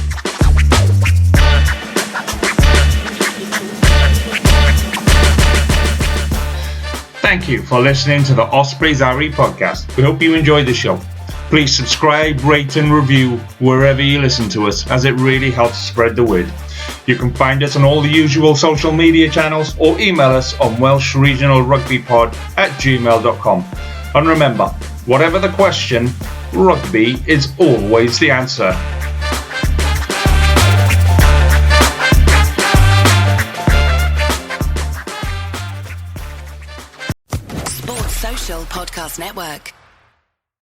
Thank you for listening to the Ospreys Diary podcast. We hope you enjoyed the show. Please subscribe, rate and review wherever you listen to us, as it really helps spread the word. You can find us on all the usual social media channels or email us on welshregionalrugbypod@gmail.com. And remember, whatever the question, rugby is always the answer. Sports Social Podcast Network.